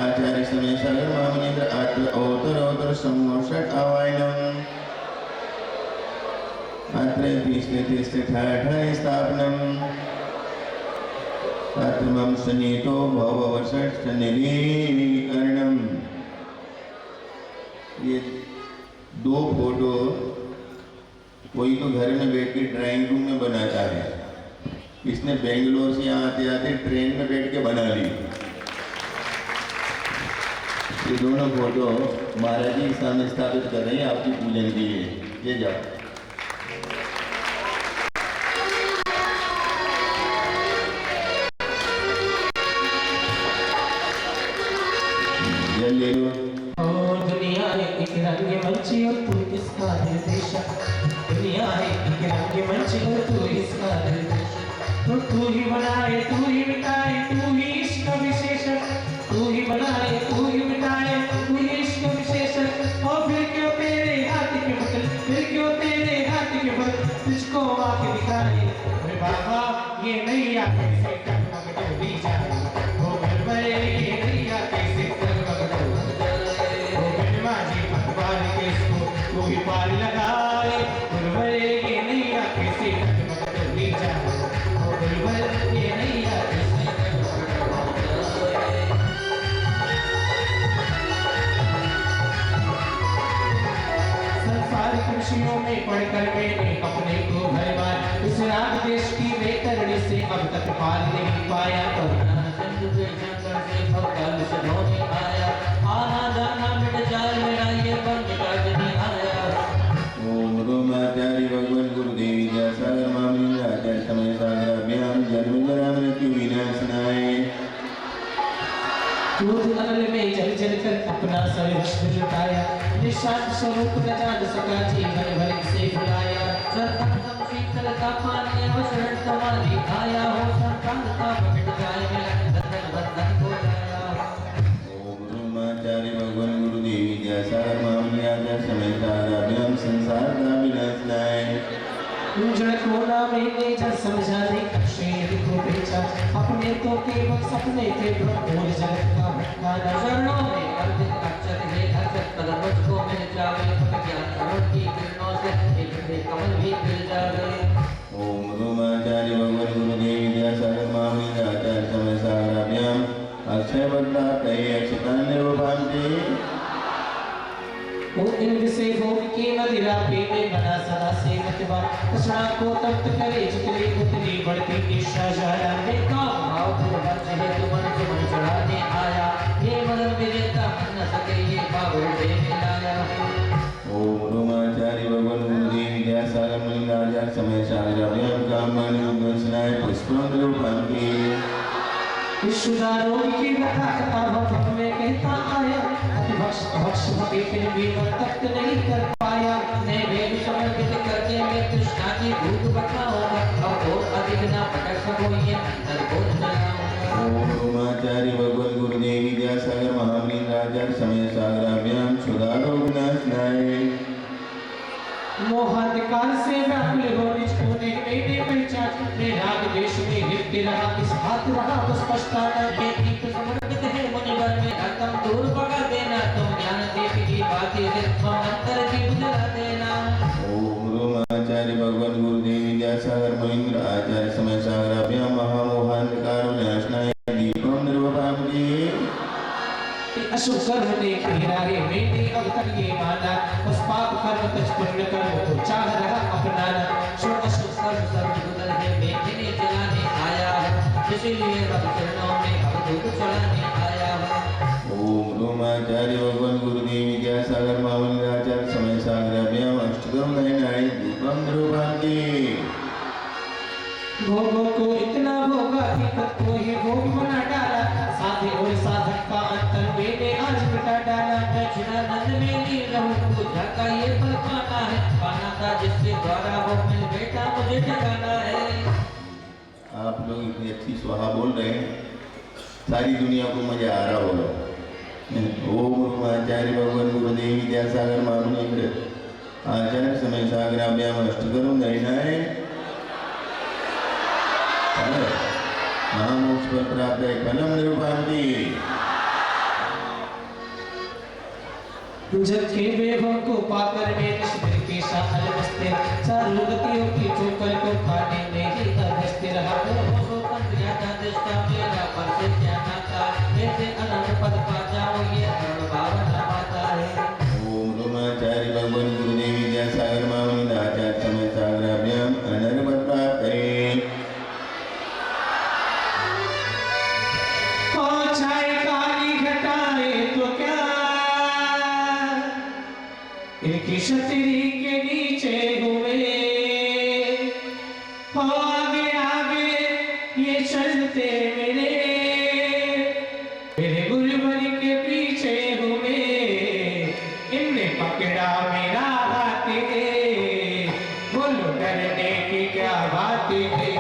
आचार्य समय सागर महामनिंद्र आत्म अवतर समूह षट आवायनम अत्र तिष्ठति स्थापनम आत्मम सनीतो भववषट सनिलीकरणम। ये दो फोटो कोई तो घर में बैठ के ड्राइंग रूम में बनाता है, इसने बेंगलोर से यहाँ आते आते ट्रेन में बैठ के बना ली। ये दोनों फोटो महाराज जी के सामने स्थापित कर रहे हैं आपकी पूजन के लिए। ये जाओ ले लो। दुनिया एक रंग मंच और तू इसका निर्देशक दुनिया एक रंग मंच और तू इसका निर्देशक तो तू ही बनाए, तू ही मिटाए, तू ही इश्क विशेषक, तू ही बनाए, तू ही मिटाए, तू ही इश्क विशेषक। और फिर क्यों तेरे हाथ के बदल, फिर क्यों तेरे हाथ के बदल तुझको आके दिखाए। अरे बाबा ये नैया कैसे टकमक डोली जाए, ओ गुरुवर ये नैया कैसे टकमक डोली जाए। ओ बिनवाजी भगवान के इसको तू ही पार लगाए, गुरुवर ये नैया कैसे टकमक डोली जाए, ओ गुरुवर ये नैया कैसे टकमक डोली जाए। संसार की खुशियों में पढ़कर मैंने अपने को हर बार इस राग देश की बेतरणी से अब तक पार नहीं पाया। करुणा सिंधु से शंकर से भवकाल से धोने आया, आना जाना मिट जाए मेरा ये बंद काज नहीं आया। ओम रोमाचार्य भगवान गुरुदेव विद्यासागर मामनी आचार्य समय सागर अभ्याम जन्म जरा मृत्यु विनाशनाय। क्रोध अनल में जल जल कर अपना सर्वस्व लुटाया, निशांत स्वरूप न जान सका जीवन भर से भुलाया। सर्वप्रथम शीतल तापमान में अवसरण तुम्हारी आया, हो संतान का प्रकट जाए मेरा बंधन बंधन हो जाया। ओम रोमाचार्य भगवान गुरुदेव विद्यासागर मामनी आचार्य समय सागर अभ्याम संसार का विनाशनाय। जड़ को ना मैंने जड़ समझा दे अक्षय को बेचा, अपने तो केवल सपने थे ब्रह्म और जगत का भटकाना। शरणों में अर्जित अक्षर है अक्षर कल मुझको मिल जावे, ज्ञान करोड़ की किरणों से एक कमल भी मिल जावे। ओम रोमाचार्य भगवान गुरुदेव विद्यासागर मामनी आचार्य समय सागर अभ्याम अक्षय बद्धा कहे अक्षतान निर्वांते। ओ इंद्र से भोग की मदिरा पे में बना सदा से मतवा, कृष्णा को तप्त करे जितनी उतनी बढ़ती ईर्षा जाया। बेका भाव फिर बच है तुमन तुमन चढ़ाने आया, ये मदन विजेता मन न सके ये बाबू दे मिलाया। ओम रोमाचार्य भगवान गुरुदेव विद्यासागर मामनी आचार्य समय सागर अभ्याम कामवाणी विध्वंसनाय पुष्पम रूपांते। विश्वदारों की कथा कथा भक्त में कहता आया, भक्ष भक्ष भक्ति फिर भी मैं तप्त नहीं कर पाया। मैं वेद समर्पित करके मैं कृष्णा की भूख बचाऊंगा, अब और अधिक ना भटक सको ये अंतर को जलाऊंगा। ओम रोमाचार्य भगवान गुरुदेव विद्यासागर मामनी आचार्य समय सागर अभ्याम सुधारो विनाशनाय। मोहाधिकार से व्याकुल हो निज कोने मैंने पहचान, मैं राग देश में लिप्त रहा इस हाथ रहा बस पछताना। ये दीप समर्पित है मुनिवर में अतम दूर भगा देना, तुम ज्ञान दीप की बातें से अंतर की बुझा देना। ओम रोमाचार्य भगवान गुरुदेव विद्यासागर महेंद्र आचार्य समय सागर अभ्याम महामोहांधकार विनाशनाय दीपम निर्वपामि। अशुभ कर्म ने घेरा है मैंने अब तक ये माना, बस पाप कर्म तुझ पुण्य कर्म को चाह रहा अपनाना। शुभ अशुभ कर्म सब गुजर है बेचने चलाने आया हूँ, इसीलिए अब चरणों में अब धूप चढ़ाने आया हूँ। ओम रोमाचार्य भगवान गुरुदेव विद्यासागर मामनी आचार्य समय सागर अभ्याम अष्टकम नयनाय दीपम निर्वपामि। भोगों को इतना भोगा कि खुद को ही भोग बना डाला, साधे और साधक का अंतर मैंने आज मिटा डाला। मैं चिदानंद में लीन रहूं, बुझा का ये फल पाना है, पाना था जिसके द्वारा वो मिल बेटा मुझे जगाना है। आप लोग इतनी अच्छी स्वाहा बोल रहे हैं, सारी दुनिया को मजा आ रहा होगा। ओम रोमाचार्य भगवान गुरुदेव विद्यासागर मामनी आचार्य समय सागर अभ्याम अष्टकम नयनाय महामोक्ष पर प्राप्त है फलम निरूपांति। जग के वैभव को पाकर मैं निष्ठुर के साथ अलमस्ते, चारों गतियों की ठोकर को खाने में ही अभ्यस्त रहा। हो पंद्रियाता दृष्टा मेरा पर से क्या नाता, ऐसे अनंत पद पा जाओ ये अरुण भावना पाता है। ओम रोमाचार्य भगवान गुरुदेव विद्यासागर मामनी आचार्य समय सागर अभ्याम अनर्वत प्राप्त है। इनकी छतरी के नीचे हुए, आगे आगे ये चलते मेरे गुरुवर के पीछे हुए। इनने पकड़ा मेरा हाथ है, बोलो डरने की क्या बात है।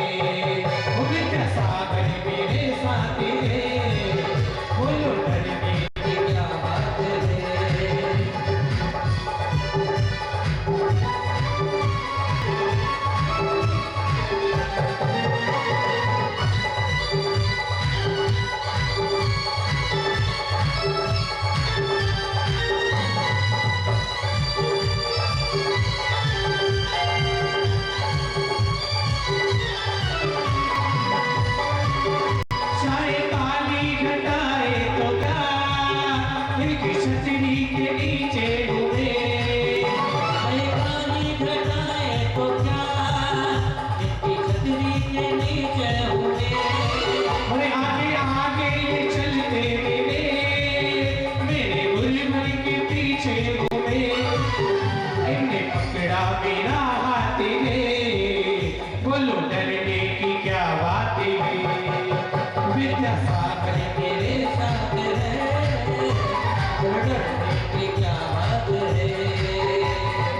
साथ है मेरे साथ है, तो डरने की क्या बात है।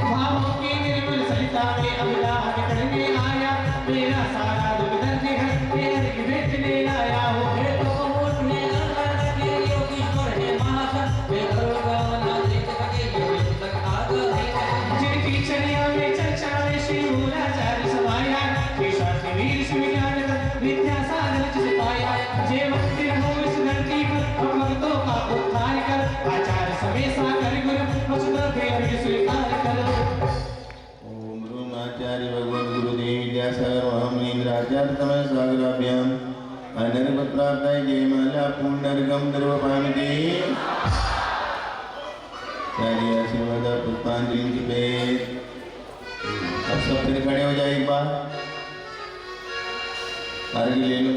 भावों की निर्मल सरिता में अभिलाष करने आया, मेरा सारा दुख दर्द है मेरे बेचने आया हूँ। ये तो मुझे अंदर के योगीश्वर है महासन, वे करोगा ना देख सके योगी तक आ गए। जिनकी चर्या में चर्चा में श्री मूलाचार्य समाया, श्री शास्त्री वीर सुविज्ञान विद्या साधन जिस पाया। जे मंदिर हो इस धरती पर और भक्तों का उद्धार कर, आचार्य समेसा कर गुरु वसुधा फिर स्वीकार करो। ओम रूम आचार्य भगवान गुरुदेव विद्यासागर महामुनि इंद्राचार्य समय सागराभ्याम अनर्गत प्राप्ताय जयमाला पुण्यर्गम द्रवपामिते। सारी आशीर्वाद पुष्पांजलि की पेट। अब सब फिर खड़े हो जाए एक बार, अर्घ ले लो।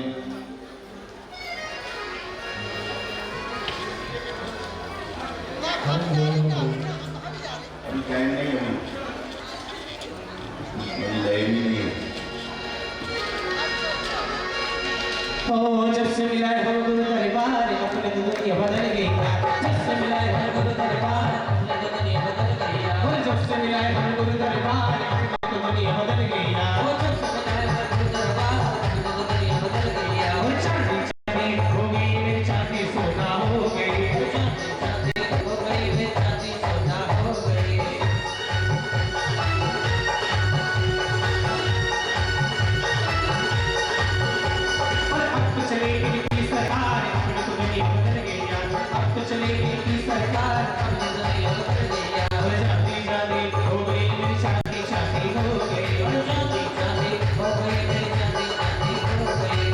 अभी टाइम नहीं है, अभी लाइव ही नहीं है। ओ जब से मिला है हो गुरु दरबार अपने दुनिया बदल गई। जब से मिला है गुरु दरबार, अपनी दुनिया बदल गई। और जब से मिला है हो गुरु दरबार अपनी दुनिया बदल गई। वो जब से मिला है गुरु दरबार, अपनी दुनिया बदल गई। और चांदी चांदी हो गई मेरी चांदी सोना हो गई। चांदी हो गई, वे चांदी सोना हो गई। और अब तो चलेगी इनकी सरकार अपनी दुनिया बदल गई। अब तो चलेगी इनकी सरकार अपनी दुनिया बदल गई। और चांदी चांदी हो गई मेरी चांदी चांदी हो गई। और चांदी चांदी हो गई, वे चांदी चांदी हो गई।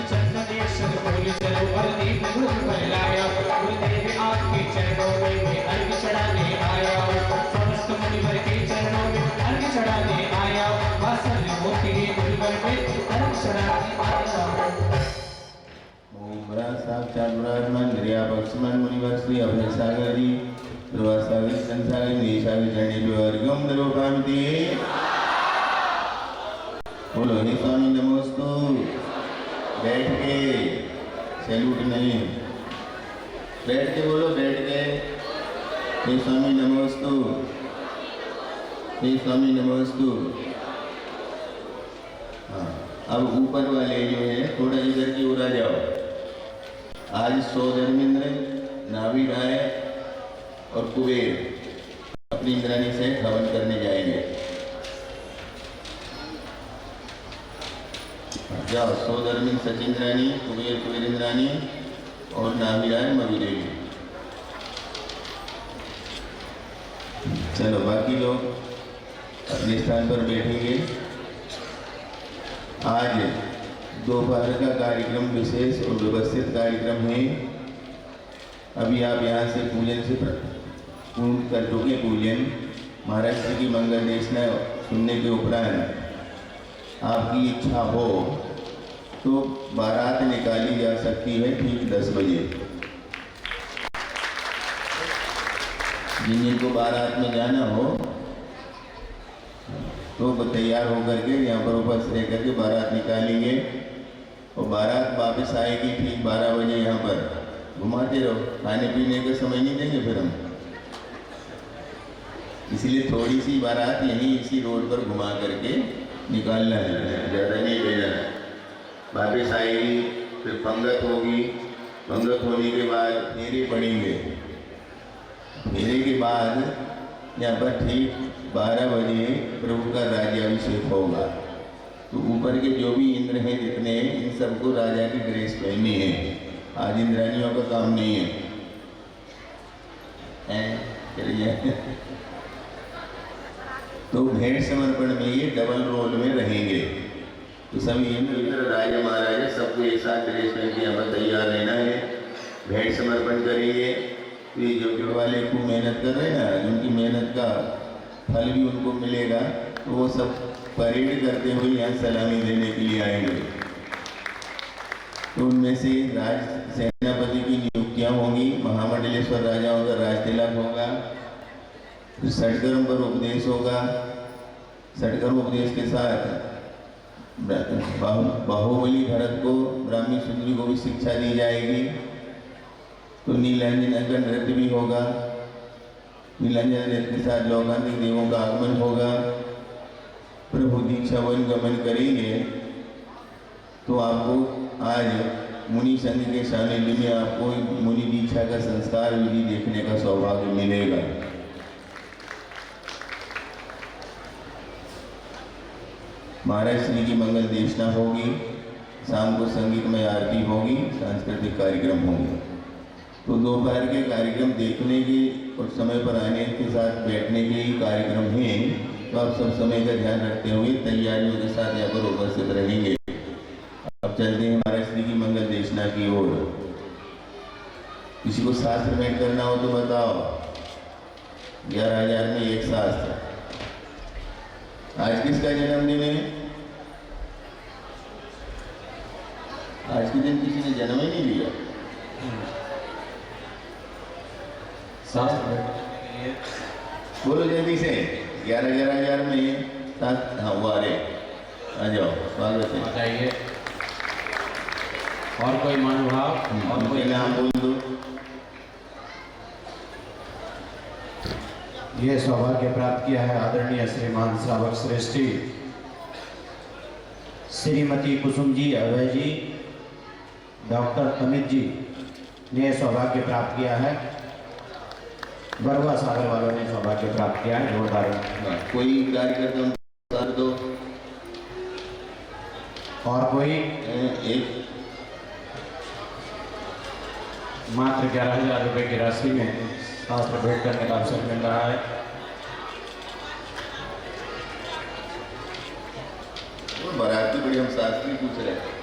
चंदनेश्वर बोले चलो और दीप धूप फैलाया। गुरुदेव आपके चरणों में मैं अर्घ चढ़ाने आया हूँ। समस्त मुनिवर के चरणों में अर्घ चढ़ाने आया हूँ। वात्सल्य मोती गुरुवर में अर्घ चढ़ाने आया हूँ। ओम बड़ा साक्षात ब्रह्मन निर्यापक्षमन मुनिवर श्री अभय सागर जी प्रवासागर संसागर निशागर चरणी द्वारगम द्रवपामिते। बोलो हे स्वामी नमोस्तु। बैठ के, सैल्यूट नहीं, बैठ के बोलो, बैठ के। हे स्वामी नमोस्तु, हे स्वामी नमोस्तु। हाँ, अब ऊपर वाले जो है थोड़ा इधर की ओर आ जाओ। आज सौ धर्मेंद्र नाभि गाय और कुबेर अपनी इंद्राणी से हवन करने जाएंगे। जाओ, सौ धर्मिंद्र सचिंद्राणी, कुबेर कुबेरेंद्राणी और नाभि राय मधुदेवी। चलो बाकी लोग अपने स्थान पर बैठेंगे। आज दोपहर का कार्यक्रम विशेष और व्यवस्थित कार्यक्रम है। अभी आप यहाँ से पूजन से पूर्ण कर चुके पूजन। महाराज जी की मंगल देशना सुनने के उपरांत आपकी इच्छा हो तो बारात निकाली जा सकती है ठीक 10 बजे। जिन जिनको बारात में जाना हो तो तैयार होकर के यहाँ पर उपस्थित रह करके बारात निकालेंगे और बारात वापस आएगी ठीक 12 बजे। यहाँ पर घुमाते रहो, खाने पीने का समय नहीं देंगे फिर हम, इसलिए थोड़ी सी बारात यहीं इसी रोड पर घुमा करके निकालना है, ज़्यादा नहीं लेना। वापस आएगी, फिर पंगत होगी, पंगत होने के बाद फेरे पड़ेंगे। फेरे के बाद यहाँ पर ठीक 12 बजे प्रभु का राज्याभिषेक होगा। तो ऊपर के जो भी इंद्र हैं जितने हैं, इन सबको राजा की ड्रेस पहनी है। आज इंद्रानियों का काम नहीं है, चलिए। तो भेंट समर्पण में ये डबल रोल में रहेंगे। तो सभी इंद्र राजा महाराजा सबको एक साथ ड्रेस पहन के यहाँ पर तैयार रहना है। भेंट समर्पण करेंगे। तो ये जो जुड़ वाले खूब मेहनत कर रहे हैं ना, उनकी मेहनत का फल भी उनको मिलेगा। तो वो सब परेड करते हुए यहाँ सलामी देने के लिए आएंगे। तो उनमें से राज सेनापति की नियुक्तियाँ होंगी, महामंडलेश्वर राजाओं का राज तिलक होगा, फिर षटकर्म पर उपदेश होगा। षटकर्म उपदेश के साथ बाहुबली भरत को, ब्राह्मी सुंदरी को भी शिक्षा दी जाएगी। तो नीलांजन का नृत्य भी होगा। नीलांजन नृत्य के साथ लौकांतिक देवों का आगमन होगा। प्रभु दीक्षा वन गमन करेंगे। तो आपको आज मुनि संघ के सानिध्य में आपको मुनि दीक्षा का संस्कार विधि देखने का सौभाग्य मिलेगा। महाराज श्री की मंगल देशना होगी। शाम को संगीतमय आरती होगी, सांस्कृतिक कार्यक्रम होंगे। तो दोपहर के कार्यक्रम देखने के और समय पर आने के साथ बैठने के ही कार्यक्रम हैं। तो आप सब समय का ध्यान रखते हुए तैयारियों के साथ यहाँ पर उपस्थित रहेंगे। अब चलते हैं महाराज श्री की मंगल देशना की ओर। किसी को शास्त्र भेंट करना हो तो बताओ। 11,000 में एक शास्त्र। आज किसका जन्मदिन है? आज के दिन किसी ने जन्म ही नहीं लिया। शास्त्र भेंट के लिए बोलो जल्दी से। 11,000 में शास्त्र। हाँ वो आ रहे, आ जाओ, स्वागत है। बताइए। और कोई महानुभाव और कोई नाम बोल दो। ये सौभाग्य प्राप्त किया है आदरणीय श्रीमान श्रावक श्रेष्ठी श्रीमती कुसुम जी, अभय जी, डॉक्टर अमित जी ने सौभाग्य प्राप्त किया है। बरुआ सागर वालों ने सौभाग्य प्राप्त किया है। जोरदार। कोई कार्यक्रम कर दो। और कोई एक मात्र 11,000 रुपये की राशि में शास्त्र भेंट करने का अवसर मिल रहा है। बाराती बड़ी हम शास्त्री पूछ रहे हैं।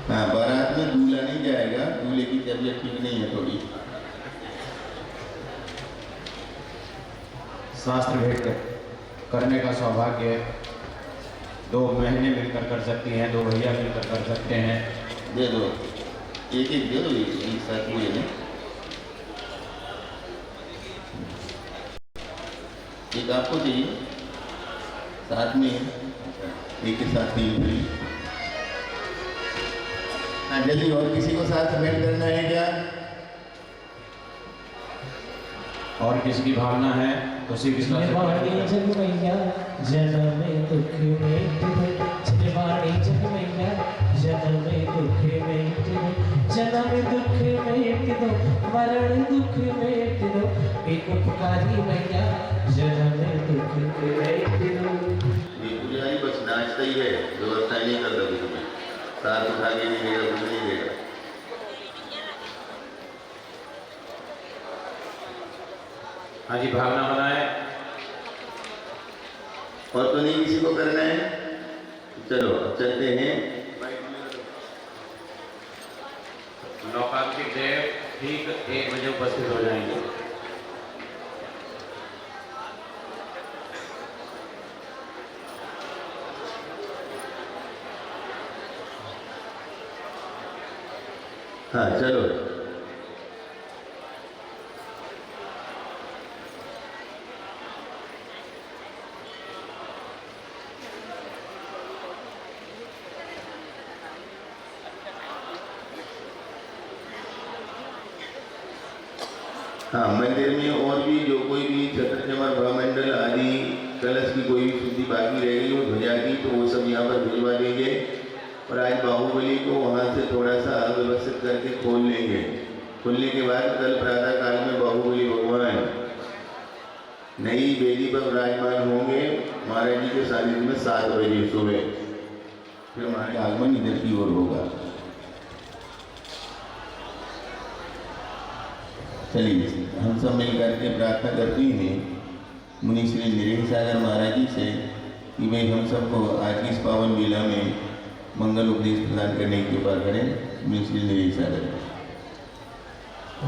हाँ, बारात में दूल्हा नहीं जाएगा, दूल्हे की तबीयत ठीक नहीं है थोड़ी। शास्त्र भेंट करने का सौभाग्य 2 महीने मिलकर कर सकती हैं, 2 भैया मिलकर कर सकते हैं। दे दो, एक एक दे दो, एक साथ पूरे में। एक आपको चाहिए, साथ में एक के साथ 3 फ्री। हाँ जल्दी। और किसी को साथ भेंट करना है क्या? और किसकी भावना है तो श्री कृष्ण निर्वाणी जगमैया जन्म दुख में निर्वाणी जगमैया जन्म दुख में जन्म दुख में दो मरण दुख में दो एक पुकारी मैया जन्म दुख में दो। ये पुजारी बस नाचता ही है, व्यवस्था नहीं करता कुछ में। साथ उठा के नहीं देगा, कुछ नहीं देगा। हाँ जी, भावना बनाए। और तो नहीं किसी को करना है? चलो अब चलते हैं। लौकांतिक देव ठीक 1 बजे उपस्थित हो जाएंगे। हाँ चलो। हाँ, मंदिर में और भी जो कोई भी छत्र चमर ब्रह्मंडल आदि कलश की कोई भी शुद्धि बाकी रह गई हो ध्वजा की, तो वो सब यहाँ पर भिजवा देंगे। और आज बाहुबली को वहाँ से थोड़ा सा व्यवस्थित करके खोल लेंगे। खुलने के बाद कल प्रातः काल में बाहुबली भगवान नई बेदी पर विराजमान होंगे महाराज जी के सानिध्य में 7 बजे सुबह। फिर हमारे आगमन इधर की ओर होगा। चलिए हम सब मिल करके प्रार्थना करते हैं मुनि श्री निरंजन सागर महाराज जी से कि भाई हम सबको आज की इस पावन मेला में मंगल उपदेश प्रदान करने की कृपा करें। मिश्री निवेश करें।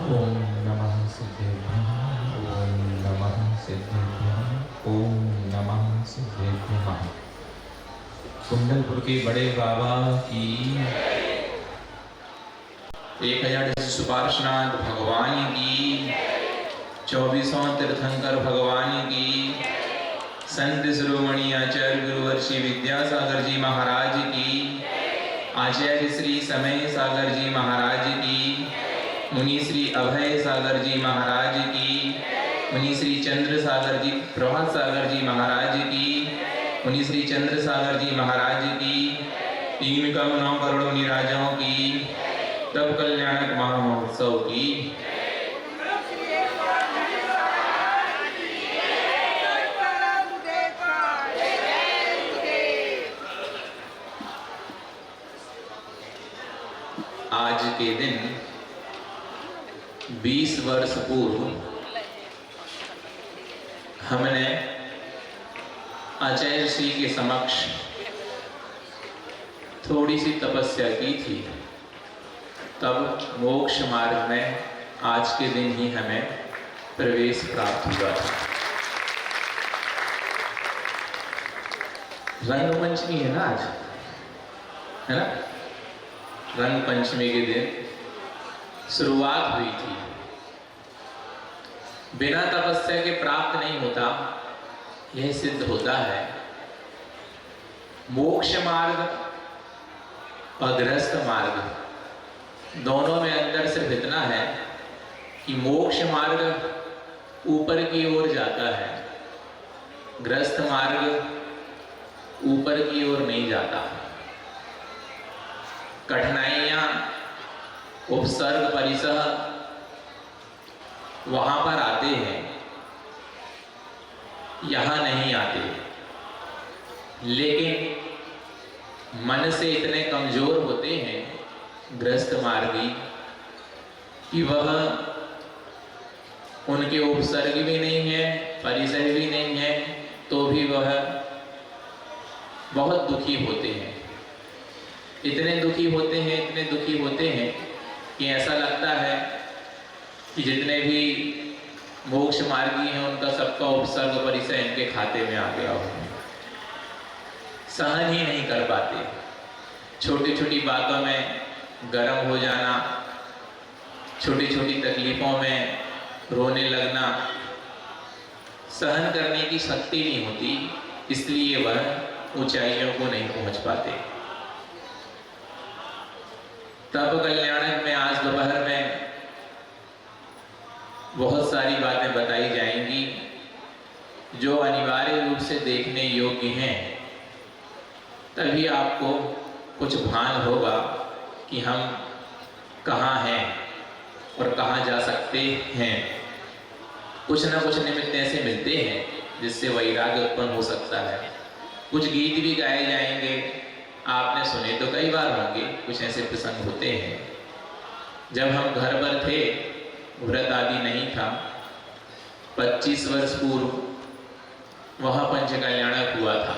ओम नमः सिद्धेभ्यः, ओम नमः सिद्धेभ्यः, ओम नमः सिद्धेभ्यः। कुंडलपुर के बड़े बाबा की 1000 सुपार्श्वनाथ भगवान की, 24 तीर्थंकर भगवान की, संत शिरोमणि आचार्य गुरुवर्षी विद्यासागर जी महाराज की, आचार्य श्री समय सागर जी महाराज की, मुनि श्री अभय सागर जी महाराज की, मुनि श्री चंद्र सागर जी प्रभात सागर जी महाराज की, मुनि श्री चंद्र सागर जी महाराज की, 3 करोड़ 9 करोड़ मुनि राजाओं की, तब कल्याणक महामहोत्सव की। आज के दिन 20 वर्ष पूर्व हमने आचार्य श्री के समक्ष थोड़ी सी तपस्या की थी। तब मोक्ष मार्ग में आज के दिन ही हमें प्रवेश प्राप्त हुआ था। रंगपंचमी है ना आज, है ना? रंग पंचमी के दिन शुरुआत हुई थी। बिना तपस्या के प्राप्त नहीं होता, यह सिद्ध होता है। मोक्ष मार्ग और गृहस्थ मार्ग दोनों में अंतर सिर्फ इतना है कि मोक्ष मार्ग ऊपर की ओर जाता है, गृहस्थ मार्ग ऊपर की ओर नहीं जाता। कठिनाइयां, उपसर्ग, परिसह वहां पर आते हैं, यहां नहीं आते। लेकिन मन से इतने कमजोर होते हैं गृहस्थ मार्गी कि वह उनके उपसर्ग भी नहीं है, परिसर भी नहीं है, तो भी वह बहुत दुखी होते हैं। इतने दुखी होते हैं, इतने दुखी होते हैं कि ऐसा लगता है कि जितने भी मोक्ष मार्गी हैं उनका सबका उपसर्ग परिसर इनके खाते में आ गया हो। सहन ही नहीं कर पाते। छोटी छोटी बातों में गर्म हो जाना, छोटी छोटी तकलीफों में रोने लगना, सहन करने की शक्ति नहीं होती, इसलिए वह ऊंचाइयों को नहीं पहुंच पाते। तब कल्याणक में आज दोपहर में बहुत सारी बातें बताई जाएंगी जो अनिवार्य रूप से देखने योग्य हैं। तभी आपको कुछ भान होगा कि हम कहाँ हैं और कहाँ जा सकते हैं। कुछ ना कुछ निमित्त ऐसे मिलते हैं जिससे वैराग्य उत्पन्न हो सकता है। कुछ गीत भी गाए जाएंगे, आपने सुने तो कई बार होंगे। कुछ ऐसे प्रसंग होते हैं। जब हम घर पर थे, व्रत आदि नहीं था, 25 वर्ष पूर्व वहाँ पंच कल्याणक हुआ था।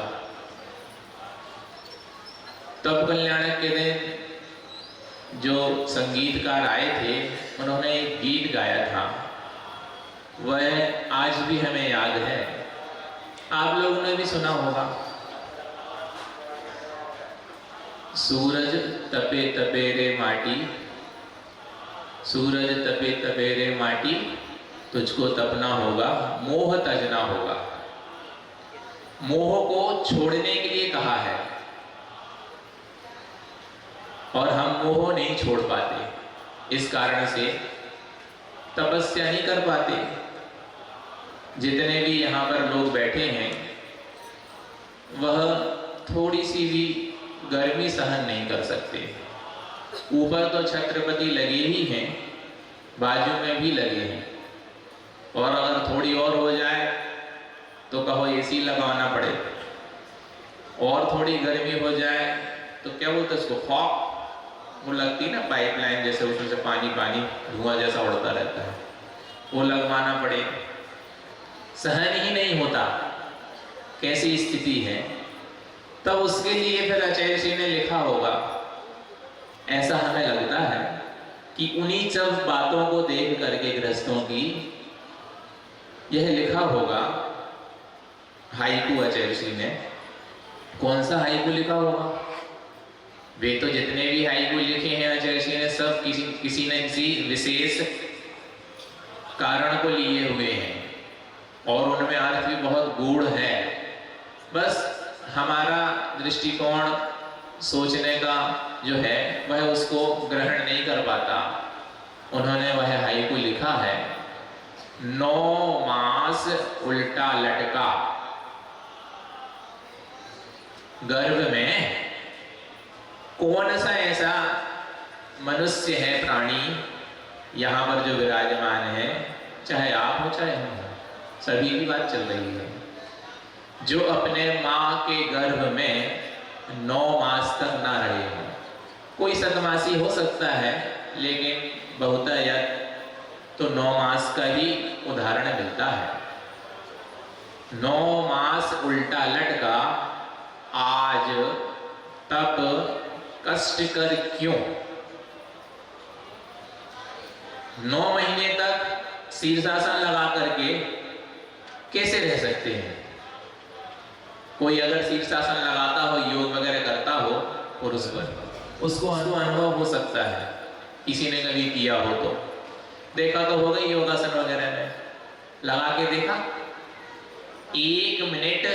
तब कल्याणक के दिन जो संगीतकार आए थे, उन्होंने एक गीत गाया था, वह आज भी हमें याद है। आप लोगों ने भी सुना होगा। सूरज तपे तपे रे माटी, सूरज तपे तपे रे माटी, तुझको तपना होगा, मोह तजना होगा। मोह को छोड़ने के लिए कहा है और हम मोह नहीं छोड़ पाते। इस कारण से तपस्या नहीं कर पाते। जितने भी यहाँ पर लोग बैठे हैं, वह थोड़ी सी भी गर्मी सहन नहीं कर सकते। ऊपर तो छत्रपति लगे ही हैं, बाजू में भी लगे हैं, और अगर थोड़ी और हो जाए तो कहो एसी लगाना पड़े, और थोड़ी गर्मी हो जाए तो क्या बोलते उसको फॉग, वो लगती ना पाइपलाइन जैसे, उसमें से पानी पानी धुआं जैसा उड़ता रहता है, वो लगवाना पड़े। सहन ही नहीं होता। कैसी स्थिति है। तब उसके लिए फिर आचार्य श्री ने लिखा होगा, ऐसा हमें लगता है कि उन्हीं सब बातों को देख करके गृहस्थों की यह लिखा होगा हाइकू आचार्य श्री ने। कौन सा हाइकू लिखा होगा? वे तो जितने भी हाइकू लिखे हैं आचार्य श्री ने सब किसी न किसी विशेष कारण को लिए हुए हैं और उनमें अर्थ भी बहुत गूढ़ है। बस हमारा दृष्टिकोण सोचने का जो है वह उसको ग्रहण नहीं कर पाता। उन्होंने वह हाइकू लिखा है, 9 मास उल्टा लटका, गर्भ में कौन सा ऐसा मनुष्य है, प्राणी यहाँ पर जो विराजमान है, चाहे आप हो चाहे हम हो, सभी की बात चल रही है, जो अपने माँ के गर्भ में 9 मास तक ना रहे हो। कोई सतमासी हो सकता है, लेकिन बहुतायत तो 9 मास का ही उदाहरण मिलता है। 9 मास उल्टा लटका, आज तप कष्ट कर क्यों। 9 महीने तक शीर्षासन लगा करके कैसे रह सकते हैं? कोई अगर शीर्षासन लगाता हो, योग वगैरह करता हो पुरुष पर, उसको अनुभव हो सकता है, किसी ने कभी किया हो तो देखा तो होगा योगासन वगैरह में लगा के देखा। 1 मिनट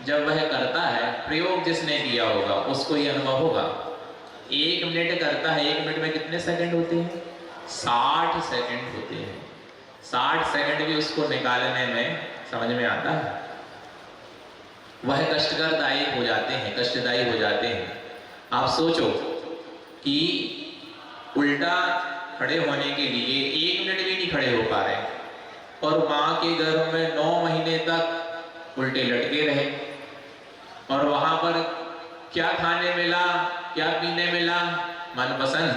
जब वह करता है, प्रयोग जिसने किया होगा उसको ये अनुभव होगा। 1 मिनट करता है, 1 मिनट में कितने सेकंड होते हैं? 60 सेकंड होते हैं। 60 सेकंड भी उसको निकालने में समझ में आता है। वह कष्टदायी हो जाते हैं, कष्टदायी हो जाते हैं। आप सोचो कि उल्टा खड़े होने के लिए 1 मिनट भी नहीं खड़े हो पा रहे और माँ के गर्भ में 9 महीने तक उल्टे लटके रहे, और वहां पर क्या खाने मिला, क्या पीने मिला, मनपसंद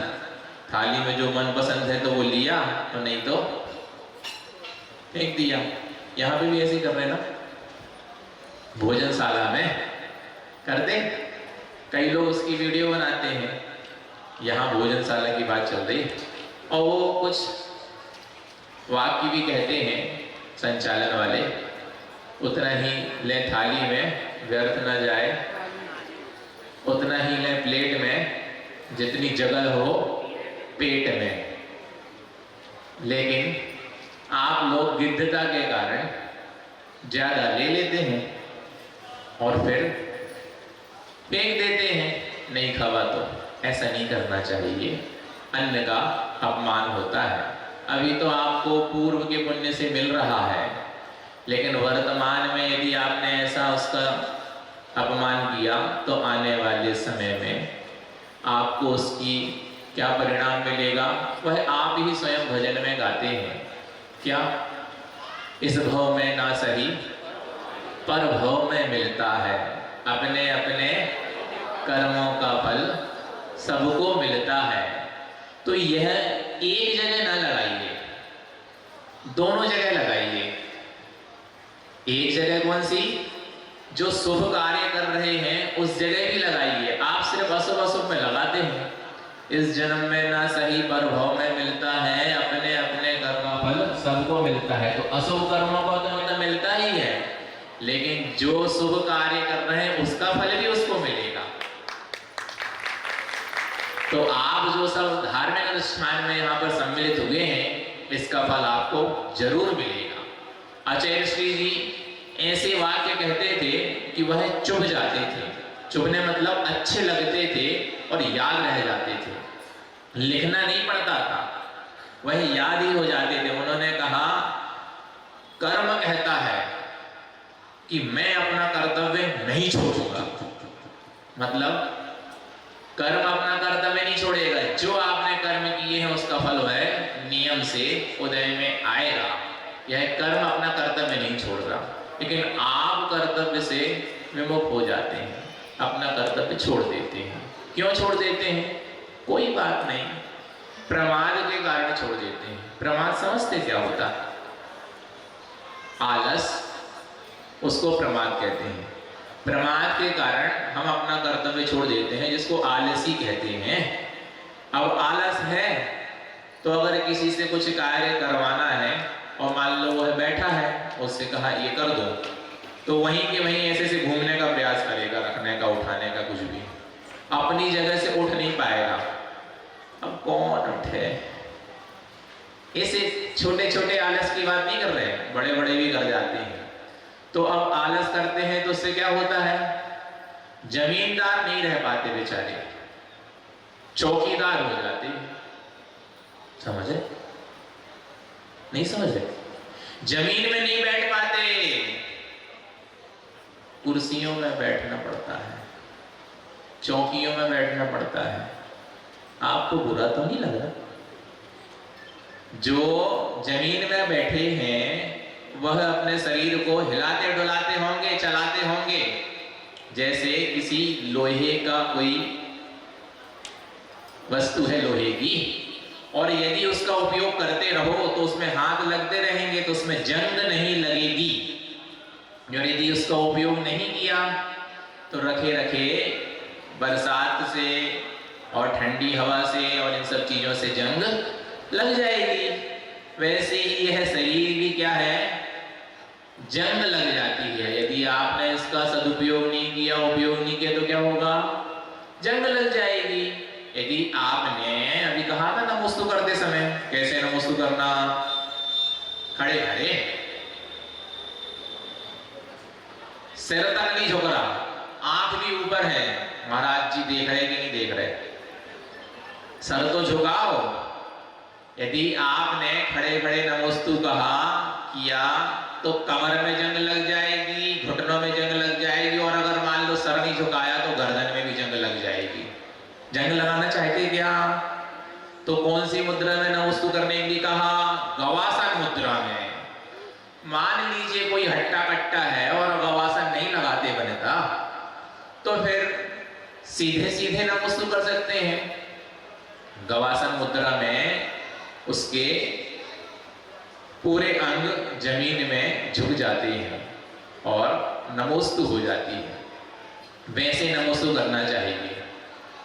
थाली में जो मनपसंद है तो वो लिया, और नहीं तो फेंक दिया। यहाँ पे भी ऐसे ही कर रहे ना, भोजनशाला में करते, कई लोग उसकी वीडियो बनाते हैं। यहाँ भोजनशाला की बात चल रही और वो कुछ वाक्य भी कहते हैं संचालन वाले, उतना ही ले थाली में व्यर्थ न जाए, उतना ही ले प्लेट में जितनी जगह हो पेट में। लेकिन आप लोग गिद्धता के कारण ज्यादा ले लेते हैं और फिर फेंक देते हैं, नहीं खावा तो। ऐसा नहीं करना चाहिए, अन्न का अपमान होता है। अभी तो आपको पूर्व के पुण्य से मिल रहा है, लेकिन वर्तमान में यदि आपने ऐसा उसका अपमान किया तो आने वाले समय में आपको उसकी क्या परिणाम मिलेगा, वह आप ही स्वयं भजन में गाते हैं। क्या? इस भव में ना सही पर भव में मिलता है, अपने अपने कर्मों का फल सबको मिलता है। तो यह एक जगह ना लगाइए, दोनों जगह लगाइए। एक जगह कौन सी? जो शुभ कार्य कर रहे हैं उस जगह भी लगाइए। आप सिर्फ अशुभ अशुभ में लगाते हैं। इस जन्म में ना सही पर भव में मिलता है, अपने अपने कर्म का फल सबको मिलता है। तो अशुभ कर्मों का तो मिलता ही है, लेकिन जो शुभ कार्य कर रहे हैं उसका फल भी उसको मिलेगा। तो आप जो सब धार्मिक अनुष्ठान में यहाँ पर सम्मिलित हुए हैं, इसका फल आपको जरूर मिलेगा। आचार्य श्री जी ऐसे वाक्य कहते थे कि वह चुभ जाते थे। चुभने मतलब अच्छे लगते थे और याद रह जाते थे, लिखना नहीं पड़ता था, वह याद ही हो जाते थे। उन्होंने कहा, कर्म कहता है कि मैं अपना कर्तव्य नहीं छोड़ूंगा। मतलब कर्म अपना कर्तव्य नहीं छोड़ेगा, जो आपने कर्म किए हैं उसका फल है नियम से उदय में आएगा। यह कर्म अपना कर्तव्य नहीं छोड़ रहा, लेकिन आप कर्तव्य से विमुख हो जाते हैं, अपना कर्तव्य छोड़ देते हैं। क्यों छोड़ देते हैं? कोई बात नहीं, प्रमाद के कारण छोड़ देते हैं। प्रमाद समझते क्या होता? आलस, उसको प्रमाद कहते हैं। प्रमाद के कारण हम अपना कर्तव्य छोड़ देते हैं, जिसको आलसी कहते हैं। अब आलस है तो अगर किसी से कुछ कार्य करवाना है और मान लो वह बैठा है, उससे कहा ये कर दो, तो वहीं के वहीं ऐसे से घूमने का प्रयास करेगा, रखने का, उठाने का, कुछ भी अपनी जगह से उठ नहीं पाएगा। अब कौन उठे? ऐसे छोटे छोटे आलस की बात नहीं कर रहे, बड़े बड़े भी कर जाते हैं। तो अब आलस करते हैं तो उससे क्या होता है? जमींदार नहीं रह पाते बेचारे, चौकीदार हो जाते हैं। समझे? नहीं समझ रहे? जमीन में नहीं बैठ पाते, कुर्सियों में बैठना पड़ता है, चौकियों में बैठना पड़ता है। आपको बुरा तो नहीं लग रहा? जो जमीन में बैठे हैं वह अपने शरीर को हिलाते डुलाते होंगे, चलाते होंगे, जैसे किसी लोहे का कोई वस्तु है लोहे की, और यदि उसका उपयोग करते रहो तो उसमें हाथ लगते रहेंगे तो उसमें जंग नहीं लगेगी। और यदि उसका उपयोग नहीं किया तो रखे रखे बरसात से और ठंडी हवा से और इन सब चीजों से जंग लग जाएगी। वैसे ही यह शरीर भी क्या है? जंग लग जाती है। यदि आपने इसका सदुपयोग नहीं किया, उपयोग नहीं किया तो क्या होगा? जंग लग जाएगी। यदि आपने अभी कहा था नमोस्तु करते समय, कैसे नमोस्तु करना? खड़े खड़े, सिर तक नहीं झुक रहा, आंख भी ऊपर है। महाराज जी देख रहे कि नहीं देख रहे? सर तो झुकाओ। यदि आपने खड़े खड़े नमोस्तु कहा किया तो कमर में जंग लग जाएगी, घुटनों में जंग लग जाएगी, और अगर मान लो सर नहीं झुकाया तो गर्दन में भी जंग लग जाएगी। जंग लगाना चाहते क्या? तो कौन सी मुद्रा में नमोस्तु करने के लिए कहा? गवासन मुद्रा में। मान लीजिए कोई हट्टा कट्टा है और गवासन नहीं लगाते बनता, तो फिर सीधे सीधे नमोस्तु कर सकते हैं। गवासन मुद्रा में उसके पूरे अंग जमीन में झुक जाते हैं और नमोस्तु हो जाती है। वैसे नमोस्तु करना चाहिए।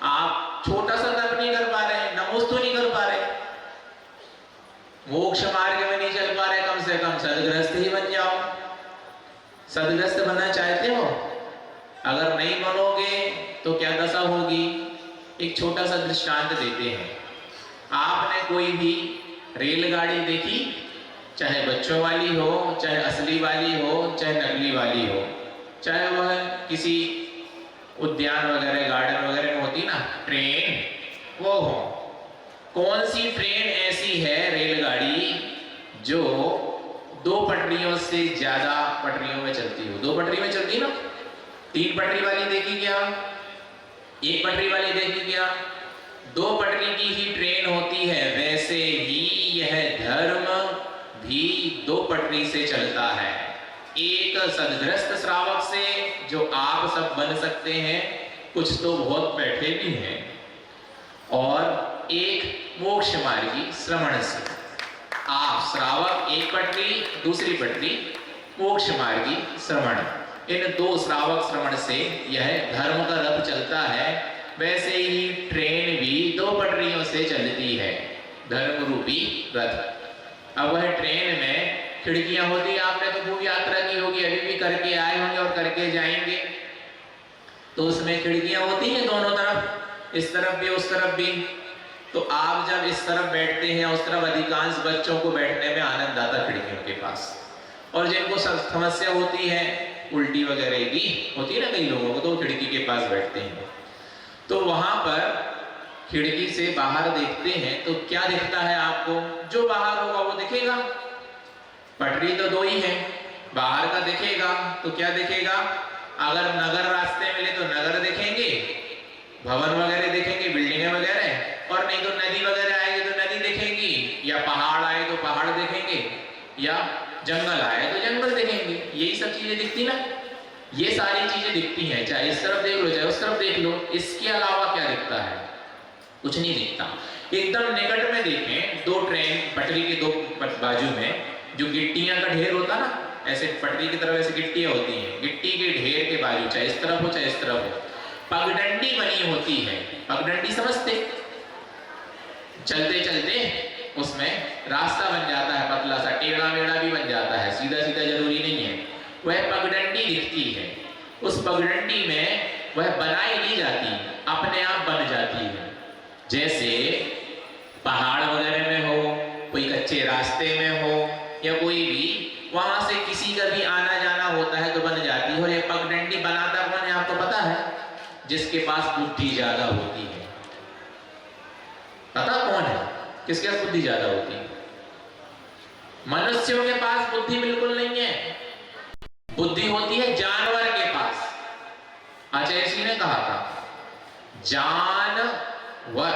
आप छोटा सा तप नहीं कर पा रहे, नमोस्तु नहीं कर पा रहे, मोक्ष मार्ग में नहीं चल पा रहे, कम से कम सदगृहस्थ ही बन जाओ। सदगृहस्थ बनना चाहते हो? अगर नहीं बनोगे तो क्या दशा होगी? एक छोटा सा दृष्टांत देते हैं। आपने कोई भी रेलगाड़ी देखी, चाहे बच्चों वाली हो, चाहे असली वाली हो, चाहे नकली वाली हो, चाहे वह किसी उद्यान वगैरह गार्डन वगैरह में होती ना ट्रेन, वो हो। कौन सी ट्रेन ऐसी है रेलगाड़ी जो 2 पटरियों से ज्यादा पटरियों में चलती हो? 2 पटरी में चलती ना? 3 पटरी वाली देखी क्या? 1 पटरी वाली देखी क्या? 2 पटरी की ही ट्रेन होती है। वैसे ही यह धर्म भी 2 पटरी से चलता है। एक सदगृहस्थ श्रावक से, जो आप सब बन सकते हैं, कुछ तो बहुत बैठे भी हैं, और एक मोक्ष मार्गी श्रवण से। आप श्रावक 1 पटरी, दूसरी पटरी मोक्ष मार्गी श्रवण, इन 2 श्रावक श्रवण से यह धर्म का रथ चलता है। वैसे ही ट्रेन भी 2 पटरियों से चलती है, धर्म रूपी रथ। अब वह ट्रेन में खिड़कियां होती है, आपने तो खूब यात्रा की होगी, अभी भी करके आए होंगे और करके जाएंगे, तो उसमें खिड़कियां होती हैं दोनों तरफ, इस तरफ भी उस तरफ भी। तो आप जब इस तरफ बैठते हैं, उस तरफ अधिकांश बच्चों को बैठने में आनंद आता खिड़कियों के पास, और जिनको समस्या होती है उल्टी वगैरह की होती है ना कई लोगों को, तो खिड़की के पास बैठते हैं। तो वहां पर खिड़की से बाहर देखते हैं तो क्या दिखता है आपको? जो बाहर होगा वो दिखेगा। पटरी तो 2 ही है, बाहर का दिखेगा तो क्या दिखेगा? अगर नगर रास्ते मिले तो नगर देखेंगे, भवन वगैरह देखेंगे, बिल्डिंगें वगैरह, और नहीं तो नदी वगैरह आएगी तो नदी देखेंगी, या पहाड़ आए तो पहाड़ देखेंगे, या जंगल आए तो जंगल देखेंगे। यही सब चीजें दिखती ना, ये सारी चीजें दिखती हैं, चाहे इस तरफ देख लो चाहे उस तरफ देख लो। इसके अलावा क्या दिखता है? कुछ नहीं दिखता। एकदम निकट में देखें, 2 ट्रेन पटरी के 2 बाजू में जो गिट्टियां का ढेर होता ना, ऐसे पटरी की तरफ ऐसे गिट्टियां होती हैं, गिट्टी के ढेर के बाजू, चाहे इस तरफ हो चाहे इस तरफ हो, पगडंडी बनी होती है। पगडंडी समझते? चलते चलते उसमें रास्ता बन जाता है, पतला सा, टेढ़ा मेढ़ा भी बन जाता है, सीधा सीधा जरूरी नहीं है। वह पगडंडी दिखती है, उस पगडंडी में वह बनाई नहीं जाती, अपने आप बन जाती है। जैसे पहाड़ वगैरह में हो, कोई कच्चे रास्ते में हो, या कोई भी वहां से किसी का भी आना जाना होता है तो बन जाती है। और ये पगडंडी बनाता कौन है आपको पता है? जिसके पास बुद्धि ज्यादा होती है। पता कौन है किसके पास बुद्धि ज्यादा होती है? मनुष्यों के पास बुद्धि बिल्कुल नहीं है, बुद्धि होती है जानवर के पास। आचार्य ने कहा था जानवर,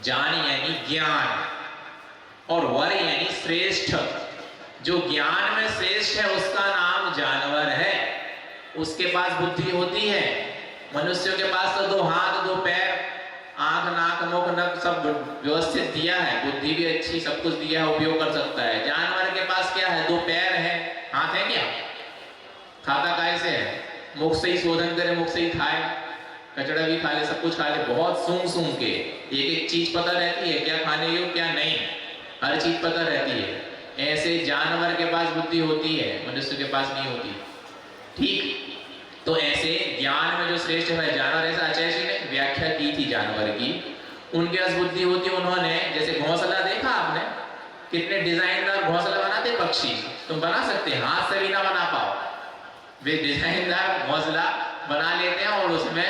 जान यानी ज्ञान और वर यानी श्रेष्ठ। जो ज्ञान में श्रेष्ठ है उसका नाम जानवर है, उसके पास बुद्धि होती है। मनुष्यों के पास तो 2 हाथ 2 पैर, आंख नाक मुख नक सब व्यवस्थित दिया है, बुद्धि भी अच्छी, सब कुछ दिया है, उपयोग कर सकता है। जानवर के पास क्या है? 2 पैर है, हाथ है क्या? खाता कैसे है? मुख से ही शोधन करे, मुख से ही खाए, कचड़ा भी खा ले, सब कुछ खा ले, बहुत सूंघ सूंघ के एक एक चीज पता रहती है, क्या खाने योग्य क्या नहीं, हर चीज पता रहती है। ऐसे जानवर के पास बुद्धि होती है, मनुष्य के पास नहीं होती। ठीक, तो ऐसे ज्ञान में जो श्रेष्ठ है जानवर, ऐसा आचार्य जी ने व्याख्या की थी जानवर की। उनके पास बुद्धि होती है। उन्होंने जैसे घोंसला देखा आपने, कितने डिजाइनदार घोंसला बनाते पक्षी, तुम बना सकते, हाथ से भी ना बना पाओ, वे डिजाइनदार घोंसला बना लेते हैं और उसमें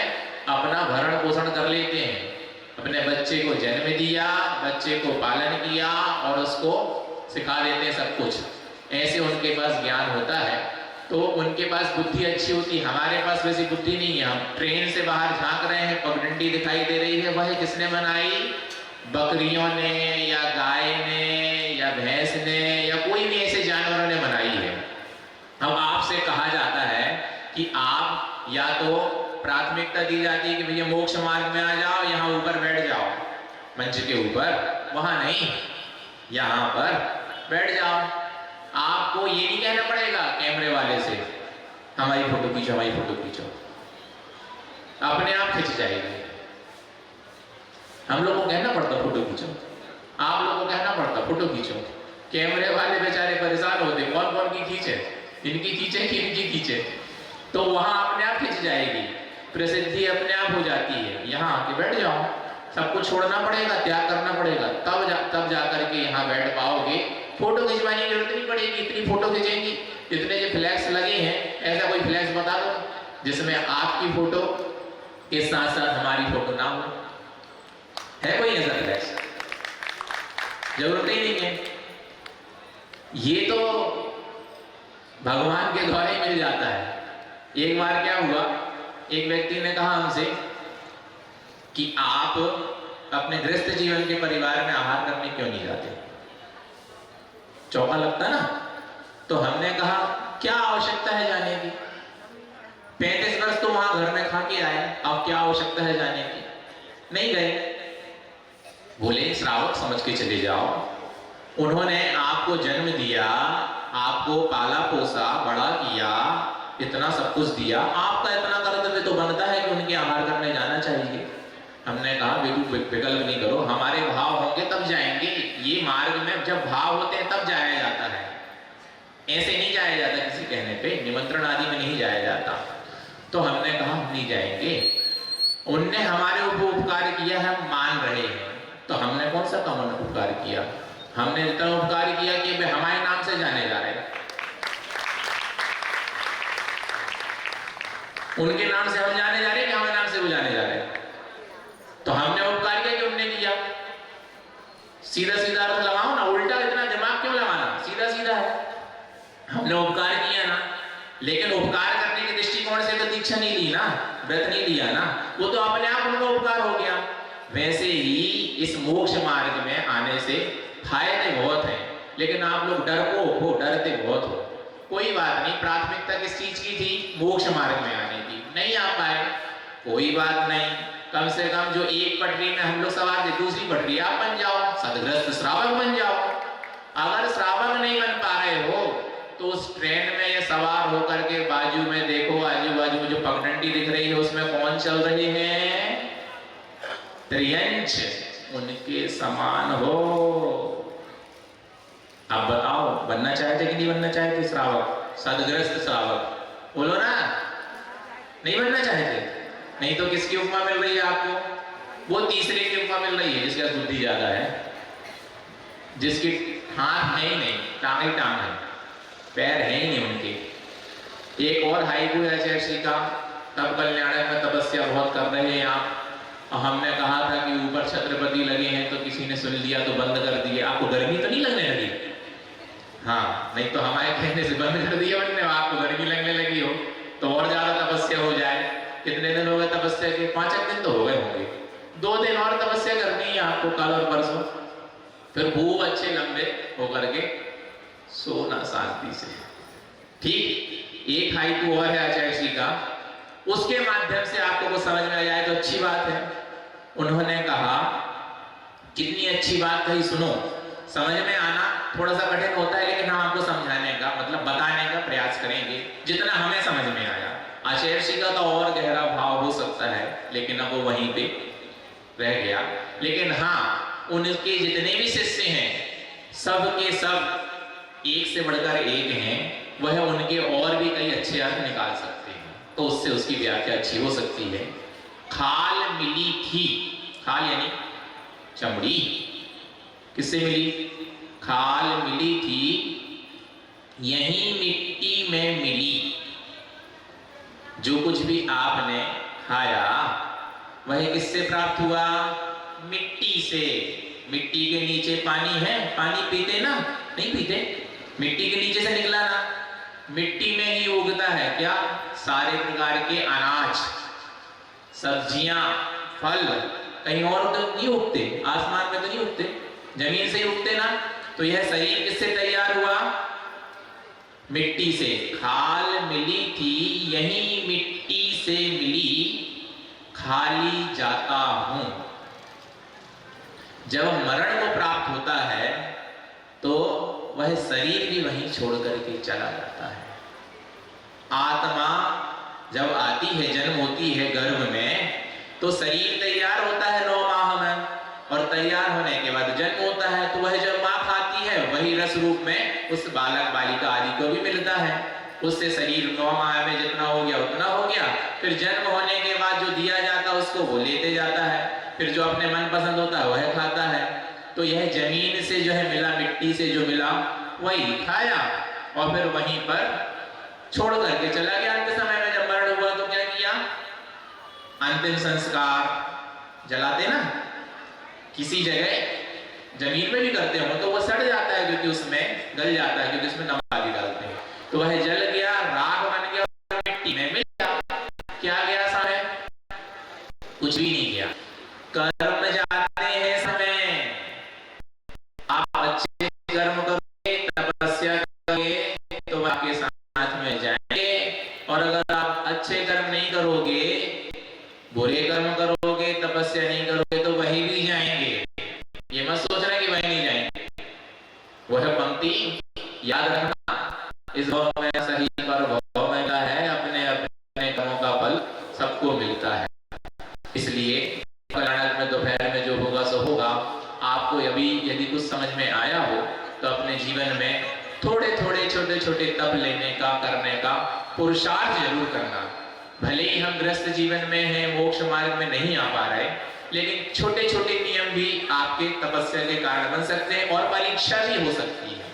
अपना भरण पोषण कर लेते हैं। अपने बच्चे को जन्म दिया, बच्चे को पालन किया और उसको सिखा देते हैं सब कुछ। ऐसे उनके पास ज्ञान होता है, तो उनके पास बुद्धि अच्छी होती है। हमारे पास वैसी बुद्धि नहीं है। हम ट्रेन से बाहर झांक रहे हैं, पगडंडी दिखाई दे रही है, वह किसने बनाई? बकरियों ने या गाय ने या भैंस ने या कोई भी ऐसे जानवरों ने बनाई है। अब आपसे कहा जाता है कि आप या तो प्राथमिकता दी जाती है कि भैया मोक्ष मार्ग में आ जाओ, यहाँ ऊपर बैठ जाओ मंच के ऊपर, वहां नहीं, यहाँ पर बैठ जाओ। आपको ये नहीं कहना पड़ेगा कैमरे वाले से हमारी फोटो खींचो, हमारी फोटो खींचो, अपने आप खिंच जाएगी। हम लोग को कहना पड़ता फोटो खींचो, आप लोगों को कहना पड़ता फोटो खींचो। कैमरे वाले बेचारे परेशान होते, कौन कौन की खींचे, इनकी खींचे कि इनकी खींचे, तो वहां अपने आप खिंच जाएगी, प्रसिद्धि अपने आप हो जाती है। यहाँ आके बैठ जाओ, सब कुछ छोड़ना पड़ेगा, त्याग करना पड़ेगा, तब जाकर के यहाँ बैठ पाओगे। फोटो खिंचवाने की जरूरत नहीं पड़ेगी, इतनी फोटो खींचेंगी, इतने जो फ्लैक्स लगे हैं, ऐसा कोई फ्लैक्स बता दो जिसमें आपकी फोटो के साथ साथ हमारी फोटो ना हो। है कोई ऐसा फ्लैक्स? जरूरत ही नहीं है। ये तो भगवान के द्वारा ही मिल जाता है। एक बार क्या हुआ, एक व्यक्ति ने कहा हमसे कि आप अपने गृहस्थ जीवन के परिवार में आहार करने क्यों नहीं जाते? चौका लगता ना। तो हमने कहा क्या आवश्यकता है जाने की, 35 वर्ष तो वहां घर में खा के आए, अब क्या आवश्यकता है जाने की? नहीं गए। बोले श्रावक समझ के चले जाओ, उन्होंने आपको जन्म दिया, आपको पाला पोसा, बड़ा किया, इतना सब कुछ दिया, आपका इतना कर्तव्य तो बनता है कि उनके आहार करने जाना चाहिए। हमने कहा बिल्कुल विकल्प नहीं करो, हमारे भाव होंगे तब जाएंगे। ये मार्ग में जब भाव होते हैं तब जाया जाता है, ऐसे नहीं जाया जाता, किसी कहने पे निमंत्रण आदि में नहीं जाया जाता। तो हमने कहा हम नहीं जाएंगे, उनने हमारे ऊपर उपकार किया है, हम मान रहे हैं, तो हमने कौन सा कम उपकार किया? हमने इतना उपकार किया कि वे हमारे नाम से जाने जा रहे हैं, उनके नाम से हम जाने जा रहे हैं कि हमारे नाम से वो जाने जा रहे हैं। तो हमने उपकार किया कि उनने किया। सीधा सीधा अर्थ लगाओ ना, उल्टा इतना दिमाग क्यों लगाना, सीधा सीधा है। हमने उपकार किया ना, लेकिन उपकार करने के दृष्टिकोण से तो दीक्षा नहीं ली ना, व्रत नहीं लिया ना, वो तो अपने आप उनका उपकार हो गया। वैसे ही इस मोक्ष मार्ग में आने से फायदे बहुत हैं, लेकिन आप लोग डरपोक हो, डरते बहुत हो। कोई बात नहीं, प्राथमिकता किस चीज की थी? मोक्ष मार्ग में आने की। नहीं आ पाए, कोई बात नहीं, कम से कम जो एक पटरी में हम लोग सवार थे, दूसरी पटरी आप बन जाओ, सदग्रस्त श्रावक बन जाओ। अगर श्रावक नहीं बन पा रहे हो तो तो उस ट्रेन में ये सवार होकर के बाजू में देखो, आजू बाजू में जो पगडंडी दिख रही है उसमें कौन चल रहे हैं? त्रियंच, उनके समान हो। अब बताओ, बनना चाहते कि नहीं बनना चाहते श्रावक, सदग्रस्त श्रावक? बोलो ना, नहीं बनना चाहते? नहीं तो किसकी उपमा मिल रही है आपको? वो तीसरे की उपमा मिल रही है जिसका बुद्धि ज्यादा है, जिसकी हाथ है ही नहीं, टांग ही टांग है, पैर है ही नहीं उनके। एक और हाइकू है जैसी का, तब कल्याण में तपस्या बहुत कर रहे हैं आप, हमने कहा था कि ऊपर छत्रपति लगे हैं तो किसी ने सुन लिया तो बंद कर दिए। आपको गर्मी तो नहीं लगने लगी? हाँ, नहीं तो हमारे कहने से बंद कर दिया उन्होंने, आपको गर्मी लगने लगी हो तो और ज्यादा तपस्या हो जाए। कितने दिन हो गए तपस्या के? 5 दिन तो हो गए होंगे। 2 दिन और तपस्या करनी है आपको, कल और परसों, फिर खूब अच्छे लंबे होकर के सोना शांति से। ठीक, एक हाइकू और है आचार्य जी का, उसके माध्यम से आपको कुछ समझ में आ जाए तो अच्छी बात है। उन्होंने कहा, कितनी अच्छी बात कही, सुनो। समझ में आना थोड़ा सा कठिन होता है, लेकिन हम आपको समझाने का मतलब बताने का प्रयास करेंगे जितना हमें समझ में आया। आचार्य जी का तो और गहरा भाव हो सकता है, लेकिन अब वो वहीं पे रह गया। लेकिन हाँ, उनके जितने भी शिष्य हैं सब के सब एक से बढ़कर एक हैं, वह उनके और भी कई अच्छे अर्थ निकाल सकते हैं, तो उससे उसकी व्याख्या अच्छी हो सकती है। खाल मिली थी, खाल यानी चमड़ी, किससे मिली? खाल मिली थी, यही मिट्टी में मिली। जो कुछ भी आपने खाया वह किससे प्राप्त हुआ? मिट्टी से। मिट्टी के नीचे पानी है, पानी पीते ना? नहीं पीते, मिट्टी के नीचे से निकला ना। मिट्टी में ही उगता है क्या? सारे प्रकार के अनाज, सब्जियां, फल। कहीं और तो नहीं उगते, आसमान में तो नहीं उगते, जमीन से ही उगते ना। तो यह शरीर किससे तैयार हुआ? मिट्टी से। खाल मिली थी, यही मिट्टी से मिली, खाली जाता हूं। जब मरण को प्राप्त होता है तो वह शरीर भी वहीं छोड़ करके चला जाता है। आत्मा जब आती है, जन्म होती है गर्भ में, तो शरीर तैयार होता है 9 माह में, और तैयार होने के बाद जन्म होता है। तो वह जब मां खाती है वही रस रूप में उस बालक बालिका आदि को भी मिलता है। उससे शरीर 9 माह में जितना हो गया उतना हो गया। फिर जन्म होने के बाद जो दिया जाता है उसको वो लेते जाता है, फिर जो अपने मन पसंद होता है वह खाता है। तो यह जमीन से जो है मिला, मिट्टी से जो मिला वही खाया, और फिर वहीं पर छोड़ करके चला गया। अंत समय में जब मरण हुआ तो क्या किया? अंतिम संस्कार जलाते ना, किसी जगह जमीन में भी करते हो तो वो सड़ जाता है, क्योंकि उसमें गल जाता है, क्योंकि उसमें नमक आदि डालते हैं। तो वह जल गया, राख बन गया, मिट्टी में मिल गया। क्या गया समय? कुछ भी नहीं गया। कर्म जाते हैं समय। आप अच्छे कर्म करोगे, तपस्या करोगे तो आपके साथ में जाएंगे, और अगर आप अच्छे कर्म नहीं करोगे, बुरे कर्म करोगे, तपस्या नहीं करोगे तो वही भी जाएंगे। ये मत सोचना कि वही नहीं जाएंगे। वह पंक्ति याद रखना, इस भाव में सही पर भाव में का है, अपने अपने कर्मों का फल सबको मिलता है। इसलिए कल्याण में दोपहर में जो होगा सो होगा। आपको यदि कुछ समझ में आया हो तो अपने जीवन में थोड़े थोड़े छोटे छोटे तप लेने का, करने का पुरुषार्थ जरूर करना। भले ही हम ग्रस्त जीवन में हैं, मोक्ष मार्ग में नहीं आ पा रहे, लेकिन छोटे छोटे नियम भी आपके तपस्या के कारण बन सकते हैं, और परीक्षा भी हो सकती है।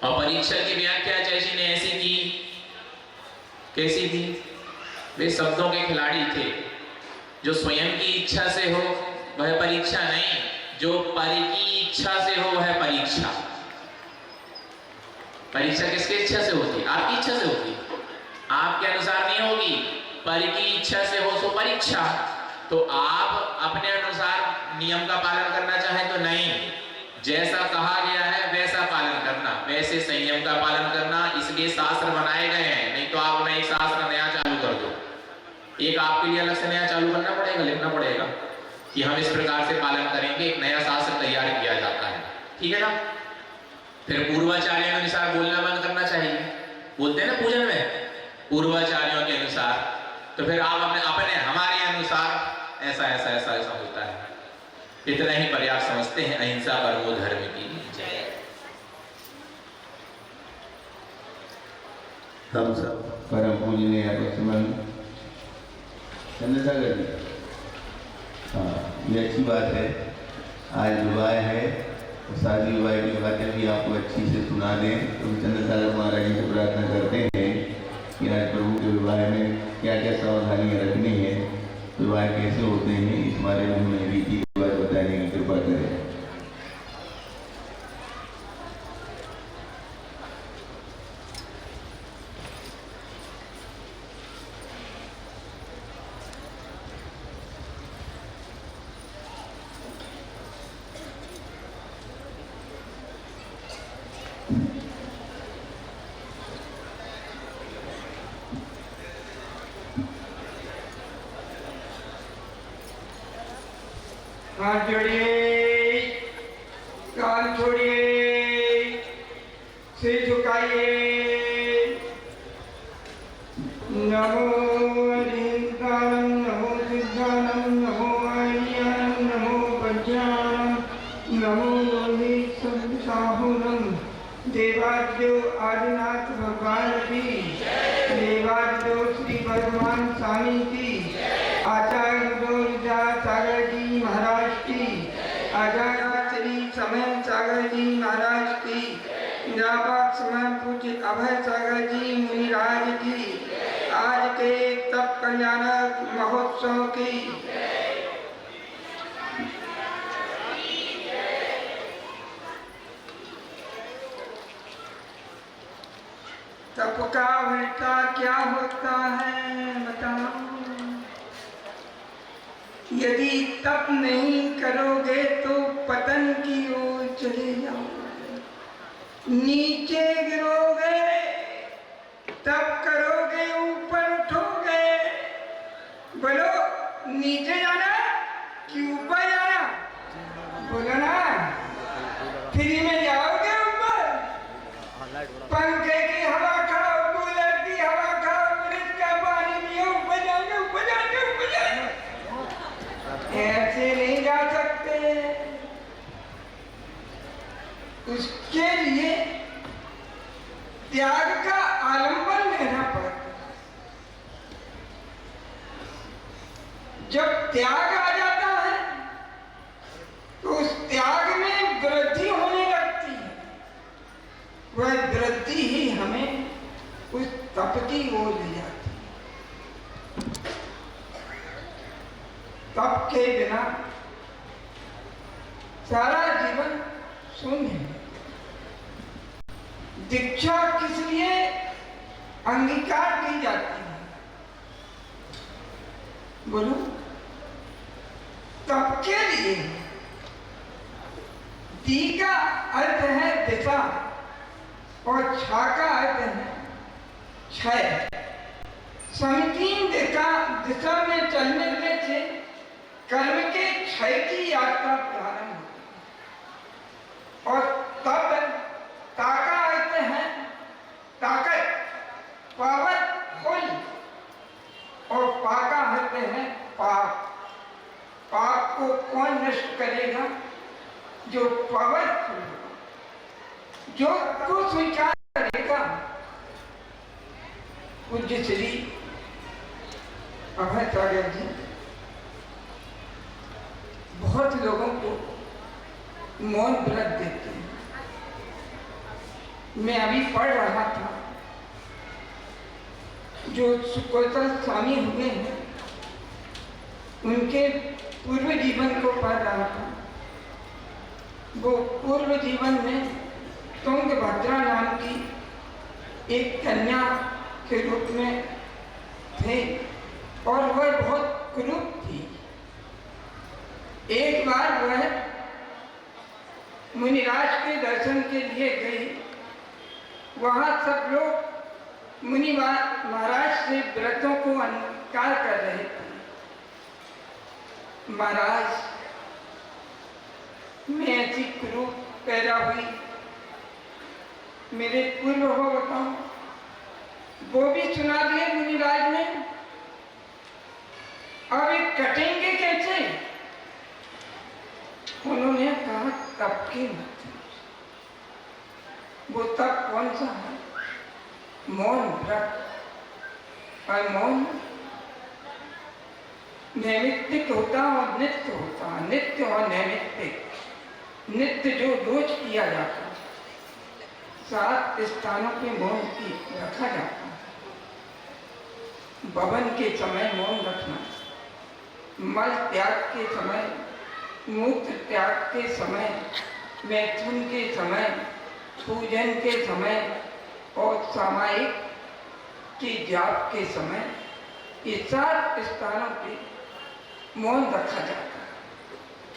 और परीक्षा की व्याख्या जैसी ने ऐसी की, कैसी थी? वे शब्दों के खिलाड़ी थे। जो स्वयं की इच्छा से हो वह परीक्षा नहीं, जो परि की इच्छा से हो वह परीक्षा। परीक्षा किसकी इच्छा से होती? आपकी इच्छा से होती, आपके अनुसार नहीं होगी। परि की इच्छा से हो सो परीक्षा। तो आप अपने अनुसार नियम का पालन करना चाहें तो नहीं, जैसा कहा गया है वैसा पालन करना, वैसे संयम का पालन करना। इसलिए शास्त्र बनाए गए हैं, नहीं तो आप एक शास्त्र नया चालू कर दो, एक आपके लिए अलग से नया चालू करना पड़ेगा, लिखना पड़ेगा कि हम इस प्रकार से पालन करेंगे। एक नया शास्त्र तैयार किया जाता है, ठीक है ना? फिर पूर्वाचार्य अनुसार बोलना बंद करना चाहे बोलते हैं ना पूजन में पूर्वाचार्यों के अनुसार, तो फिर आप अपने अपने हमारे अनुसार ऐसा ऐसा ऐसा ऐसा होता है। इतना ही पर्याप्त समझते हैं। अहिंसा परमो धर्म की जय। हम सब परम पूजनीय चंद्रसागर जी, हाँ ये अच्छी बात है। आज विवाह है तो शादी विवाह की बातें भी आपको अच्छी से सुना दें। तो चंद्रसागर महाराज जी से प्रार्थना करते हैं कि आज प्रभु के विवाह में क्या क्या सावधानियाँ रखनी है, विवाह कैसे होते हैं, इस बारे में हमें रीति रिवाज बताने की कृपा करें। हाथ जोड़िए, कान छोड़िए, सिर झुकाइए। नमो अहिंसानम, नमो सिद्धानम, नमो आर्यानम, नमो वज्रानम, नमो लोहित संसाहुनम। देवादिदेव आदिनाथ भगवान की, देवादिदेव श्री भगवान स्वामी की, आचार्य सागर जी महाराज की, आचार्य श्री समय सागर जी महाराज की, निरापद समय पूज्य अभय सागर जी मुनिराज की, आज के तप कल्याणक महोत्सव की। तप का उल्टा क्या होता है बताओ? यदि तप नहीं करोगे तो पतन की ओर चले जाओगे, नीचे गिरोगे। तप करोगे ऊपर उठोगे। बोलो नीचे जाना कि ऊपर जाना? बोलो ना, फ्री में जाओगे ऊपर? पंखे की हवा खाओ, कूलर की हवा खाओ, फ्रिज का पानी पियो, ऊपर जाओगे, ऊपर जाओगे, ऊपर जाओगे। ऐसे नहीं जा सकते। उसके लिए त्याग का आलंबन लेना पड़ता। जब त्याग आ जाता है तो उस त्याग में वृद्धि होने लगती है। वह वृद्धि ही हमें उस तप की ओर ले जाती है। तप के बिना सारा जीवन शून्य है। दीक्षा किस लिए अंगीकार की जाती है? बोलो, तप के लिए। दी का अर्थ है दिशा और छा का अर्थ है क्षय। समीचीन दिशा में चलने से कर्म के क्षय की यात्रा प्रारंभ होती है। और तब ता का अर्थ है ताकत, पावरफुल, और पा का अर्थ है पाप। पाप को कौन नष्ट करेगा? जो पावरफुल होगा, जो को स्वीकार करेगा। पूज्य श्री अभय सागर जी बहुत लोगों को मौन व्रत देते हैं। मैं अभी पढ़ रहा था, जो सुकोतल स्वामी हुए हैं उनके पूर्व जीवन को पढ़ रहा था। वो पूर्व जीवन में तुंगभद्रा नाम की एक कन्या के रूप में थे और वह बहुत कुरूप थी। एक बार वह मुनिराज के दर्शन के लिए गई। वहाँ सब लोग मुनि महाराज से व्रतों को अंगीकार कर रहे थे। महाराज, मैं ऐसी कुरूप पैदा हुई, मेरे पूर्व हो बताऊं? वो भी सुना दिए मुनिराज ने। अब ये कटेंगे कैसे? उन्होंने कहा तप के माध्यम से। वो तप कौन सा है? मौन व्रत। और मौन नैमित्तिक होता और नित्य होता। नित्य और नैमित्तिक। नित्य जो रोज किया जाता, 7 स्थानों पे मौन की रखा जाता है। भवन के समय मौन रखना, मल त्याग के समय, मूत्र त्याग के समय, मैथुन के समय, पूजन के समय और सामायिक के जाप के समय, ये 7 स्थानों पे मौन रखा जाता है।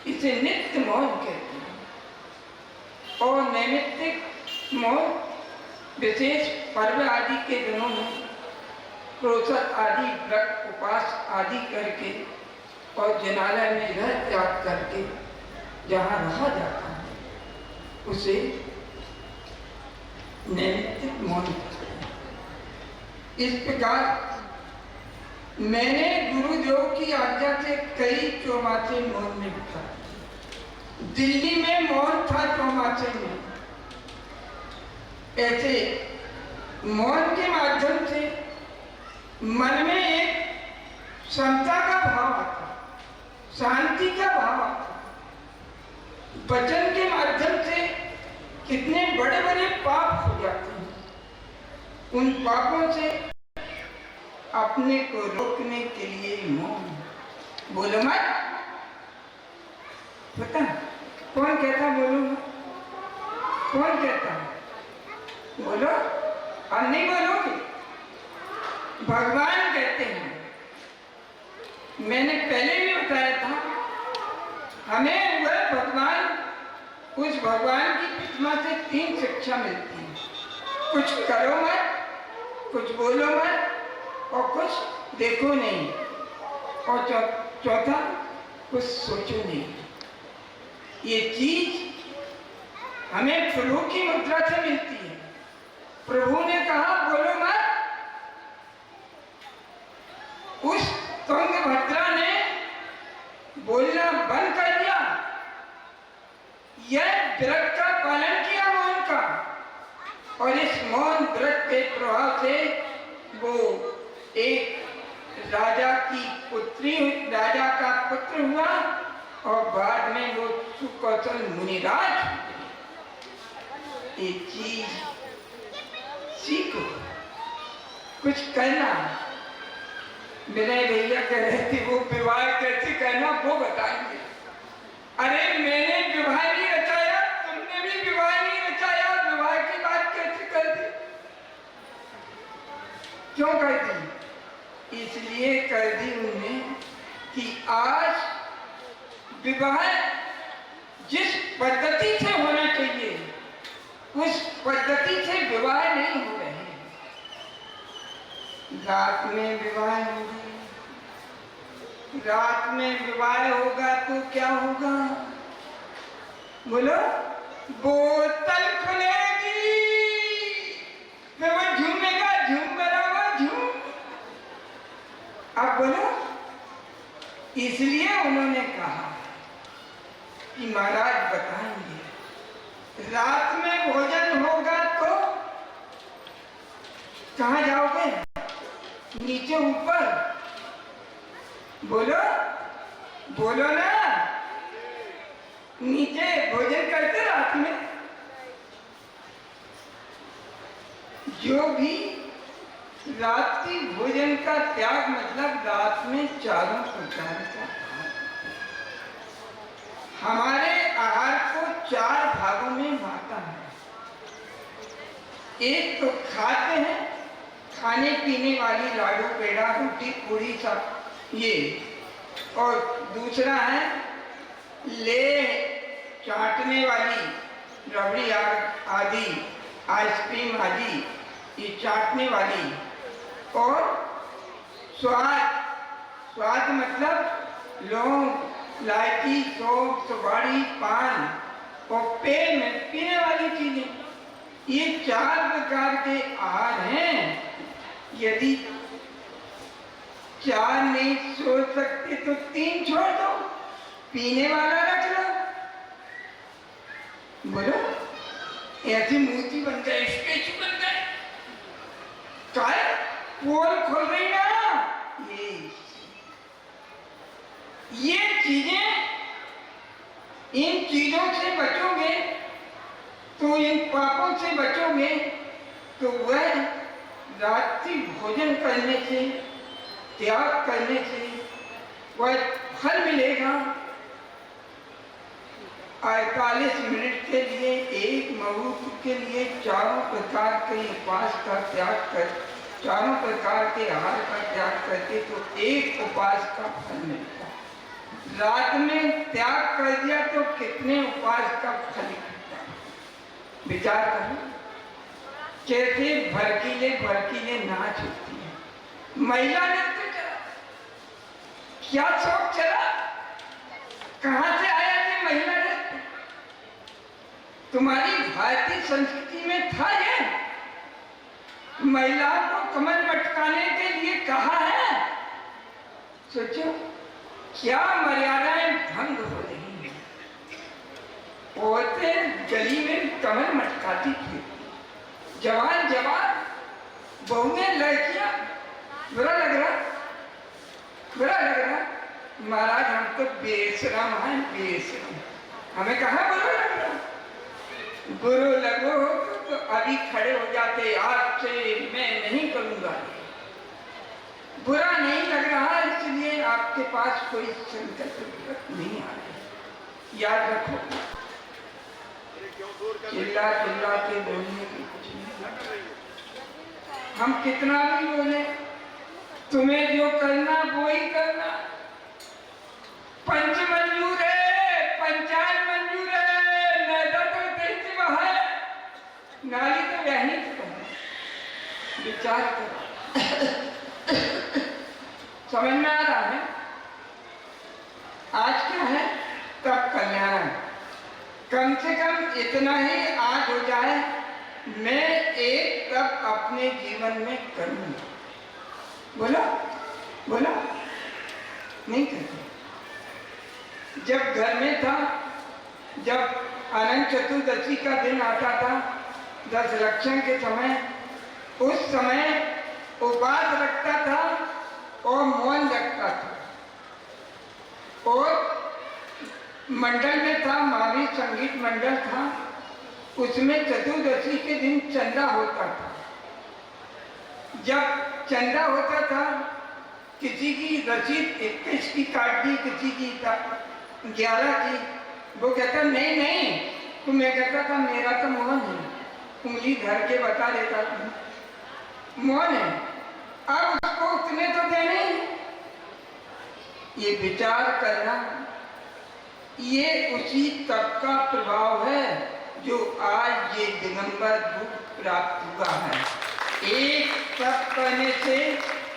इसे नित्य मौन कहते हैं। और नैमित्तिक मौन विशेष पर्व आदि के दिनों में प्रोषद आदि व्रत उपवास आदि करके और जनालय में रह त्याग करके जहाँ रहा जाता है उसे नैमित्तिक मौन कहते हैं। इस प्रकार मैंने गुरुदेव की आज्ञा से कई चौमासे मौन में बिताए। दिल्ली में मौन था चौमासे में। ऐसे मौन के माध्यम से मन में एक समता का भाव आता, शांति का भाव आता। वचन के माध्यम से कितने बड़े बड़े पाप हो जाते हैं। उन पापों से अपने को रोकने के लिए मौन। बोलो मत। पता कौन कहता बोलो मत? कौन कहता है? बोलो। अब नहीं बोलोगे? भगवान कहते हैं। मैंने पहले भी बताया था, हमें वह भगवान, उस भगवान की प्रतिमा से 3 शिक्षा मिलती है। कुछ करो मत, कुछ बोलो मत और कुछ देखो नहीं, और चौथा कुछ सोचो नहीं। ये चीज हमें प्रभु की मुद्रा से मिलती है। प्रभु ने कहा बोलो मत। उस तुंगभद्रा ने बोलना बंद कर दिया। यह व्रत का पालन किया मौन का, और इस मौन व्रत के प्रभाव से वो एक राजा की पुत्री, राजा का पुत्र हुआ और बाद में वो सुकौशल मुनिराज। एक चीज सीखो, कुछ करना। मेरे भैया कह रहे थे वो विवाह कैसे करना वो बताएंगे। अरे मैंने विवाह नहीं रचाया, तुमने भी विवाह नहीं रचाया, विवाह की बात कैसे कर दी? क्यों कर दी? इसलिए कर दी उन्होंने कि आज विवाह जिस पद्धति से होना चाहिए उस पद्धति से विवाह नहीं हो रहे हैं। रात में विवाह हो रही, रात में विवाह होगा तो क्या होगा? बोलो। बोतल खुलेगी, फिर वो झूमेगा, झूम बराबर झूम। अब बोलो। इसलिए उन्होंने कहा कि महाराज बताएंगे रात में भोजन होगा तो कहाँ जाओगे? नीचे ऊपर? बोलो बोलो ना। नीचे भोजन करते रात में। जो भी रात्रि भोजन का त्याग मतलब रात में चारों प्रकार का आहार। हमारे आहार को 4 भागों में बांटा है। एक तो खाते हैं, खाने पीने वाली लाडू पेड़ा रोटी पूरी सब ये, और दूसरा है ले चाटने वाली रबड़ी आदि, आइसक्रीम आदि ये चाटने वाली, और स्वाद, स्वाद मतलब लौंग इलायची सौंफ सुपारी पान, और पेय में पीने वाली चीजें। ये 4 प्रकार के आहार हैं यदि 4 नहीं छोड़ सकते तो 3 छोड़ दो, पीने वाला रख लो। बोलो, ऐसी मूर्ति बन जाए, स्टेचू बन जाए, काय पोल खोल रही ना। ये चीजें, इन चीजों से बचोगे तो, इन पापों से बचोगे तो वह रात्रि भोजन करने से, त्याग करने से वह फल मिलेगा। 48 मिनट के लिए, एक मुहूर्त के लिए चारों प्रकार के उपवास का त्याग कर, चारों प्रकार के आहार का त्याग करके तो एक उपवास का फल मिलता है। रात में त्याग कर दिया तो कितने उपवास का फल मिलता है। विचार करो, कैसे भड़कीले भड़कीले नाच होती है। महिला नृत्य चला, क्या शौक चला, कहां से आया ये महिला नृत्य? तुम्हारी भारतीय संस्कृति में था ये? महिलाओं को कमर मटकाने के लिए कहा है। सोचो क्या मर्यादाएं भंग हो रही हैं। औरतें गली में कमर मटकाती थी, जवान जवान बहुएं लड़कियां, बुरा लग रहा, बुरा लग रहा। महाराज हम तो बेशरम हैं, बेशरम, हमें कहाँ बुरा लग रहा। बुरो लगो तो अभी खड़े हो जाते, आज से मैं नहीं करूंगा। बुरा नहीं लग रहा, इसलिए आपके पास कोई संकल्प नहीं आ रहा। याद रखो, चिल्ला चिल्ला के बोलने की कुछ नहीं। हम कितना भी बोले, तुम्हें जो करना वो ही करना। पंच मंजूर है, पंचायत मंजूर है, नैदा तो दैत्य है, नाली तो बहनी तो है। विचार करो, समझ में आ रहा है? आज क्या है, तब कल्याण। कम से कम इतना ही आज हो जाए, मैं एक तब अपने जीवन में करूं। बोला बोला नहीं करते। जब घर में था, जब अनंत चतुर्दशी का दिन आता था, 10 लक्षण के समय, उस समय उपवास रखता था और मौन रखता था। और मंडल में था, महावीर संगीत मंडल था, उसमें चतुर्दशी के दिन चंदा होता था। जब चंदा होता था, किसी की रसीद 21 की काट दी, किसी की 11 की। वो कहता नहीं नहीं, तो मैं कहता था मेरा तो मौन है, उंगली धर के बता देता था मौन है। अब उसको उतने तो देने। ये विचार करना, ये उसी तप का प्रभाव है जो आज ये दिगंबर दुख प्राप्त हुआ है। एक तप करने से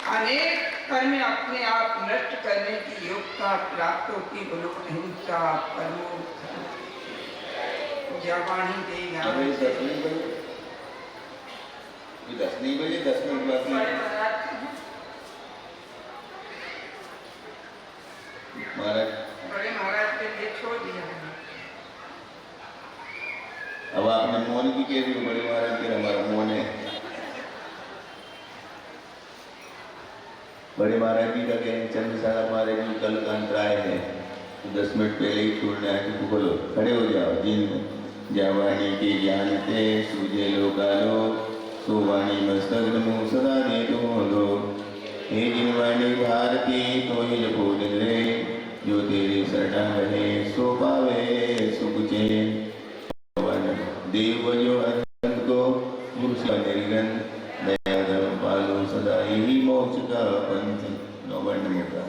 अनेक कर्म अपने आप नष्ट करने की योग्यता प्राप्त होती। बोलो अहिंसा परमो जवानी देगा। 10 नहीं बजे, 10 मिनट बाद महाराज, बड़े महाराज के लिए छोड़ दिया है। अब आपने मौन की कह दी, बड़े महाराज के हमारा मौन है। बड़े महाराज जी का कहें, चंद्रशेखर महाराज जी कल का अंतराय है, तो 10 मिनट पहले ही छोड़ना है। तो बोलो खड़े हो जाओ। जिन जवानी के ज्ञान ते सूझे लोकालो, सुवाणी मस्तक नमो सदा दे तो लो। हे जिनवाणी भारती तो ही जपो रे, जो तेरे शरण रहे सो पावे सुख चैन। देव जो अत्यंत को पुरुष निर्गन, दया धर्म पालो सदा यही मोक्ष का पंथ। नौवर्ण होता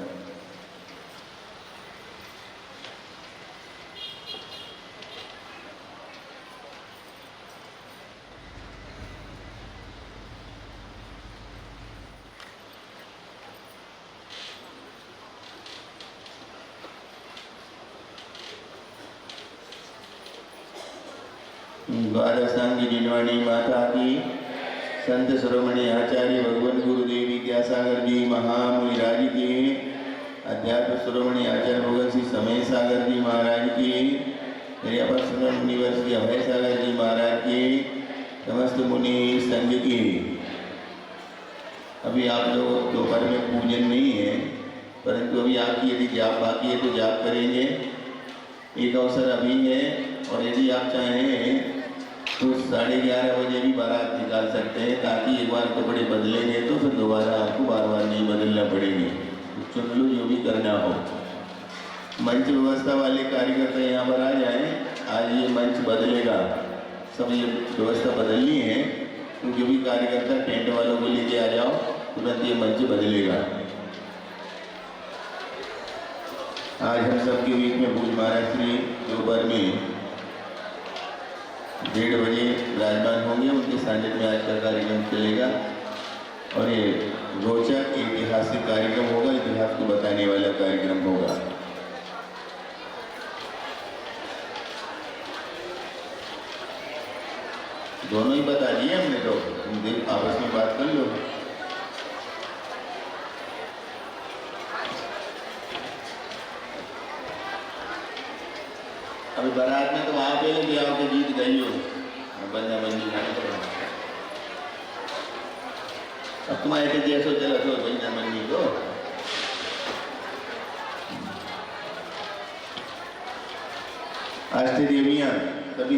द्वादशांगी जिनवाणी माता की संत शिरोमणि आचार्य भगवान गुरुदेव विद्यासागर जी महामुनिराज की, अध्यात्म शिरोमणि आचार्य भगवान श्री समय सागर जी महाराज की, मेरे पर्सनल मुनिवर श्री अभय सागर जी महाराज की, समस्त मुनि संघ की। अभी आप लोग दोपहर में पूजन नहीं है, परंतु अभी आपकी यदि जाप बाकी है तो जाप करेंगे। एक अवसर अभी है, और यदि आप चाहें तो 11:30 बजे भी बारात निकाल सकते हैं, ताकि एक बार कपड़े बदलेंगे तो फिर दोबारा आपको बार बार नहीं बदलना पड़ेगी। तो चुन लो जो भी करना हो। मंच व्यवस्था वाले कार्यकर्ता यहाँ पर आ जाएं। आज ये मंच बदलेगा, सब ये व्यवस्था बदलनी है, तो जो भी कार्यकर्ता टेंट वालों को लेके आ जाओ, तुरंत ये मंच बदलेगा। आज हम सबके बीच में पूज्य महाराज श्री दोपहर में 1:30 बजे विराजमान होंगे। उनके सानिध्य में आज का कार्यक्रम चलेगा, और ये रोचक ऐतिहासिक कार्यक्रम होगा, इतिहास को बताने वाला कार्यक्रम होगा। दोनों ही बता दिए हमने, तो तुम दिन आपस में बात कर लो। अभी बारात में तो वहां पहले भी आओ के जीत गई हो, बंदा बंदी खाने पर। अब तुम्हारे के जैसो चला तो बंदा बंदी को आज देवियां सभी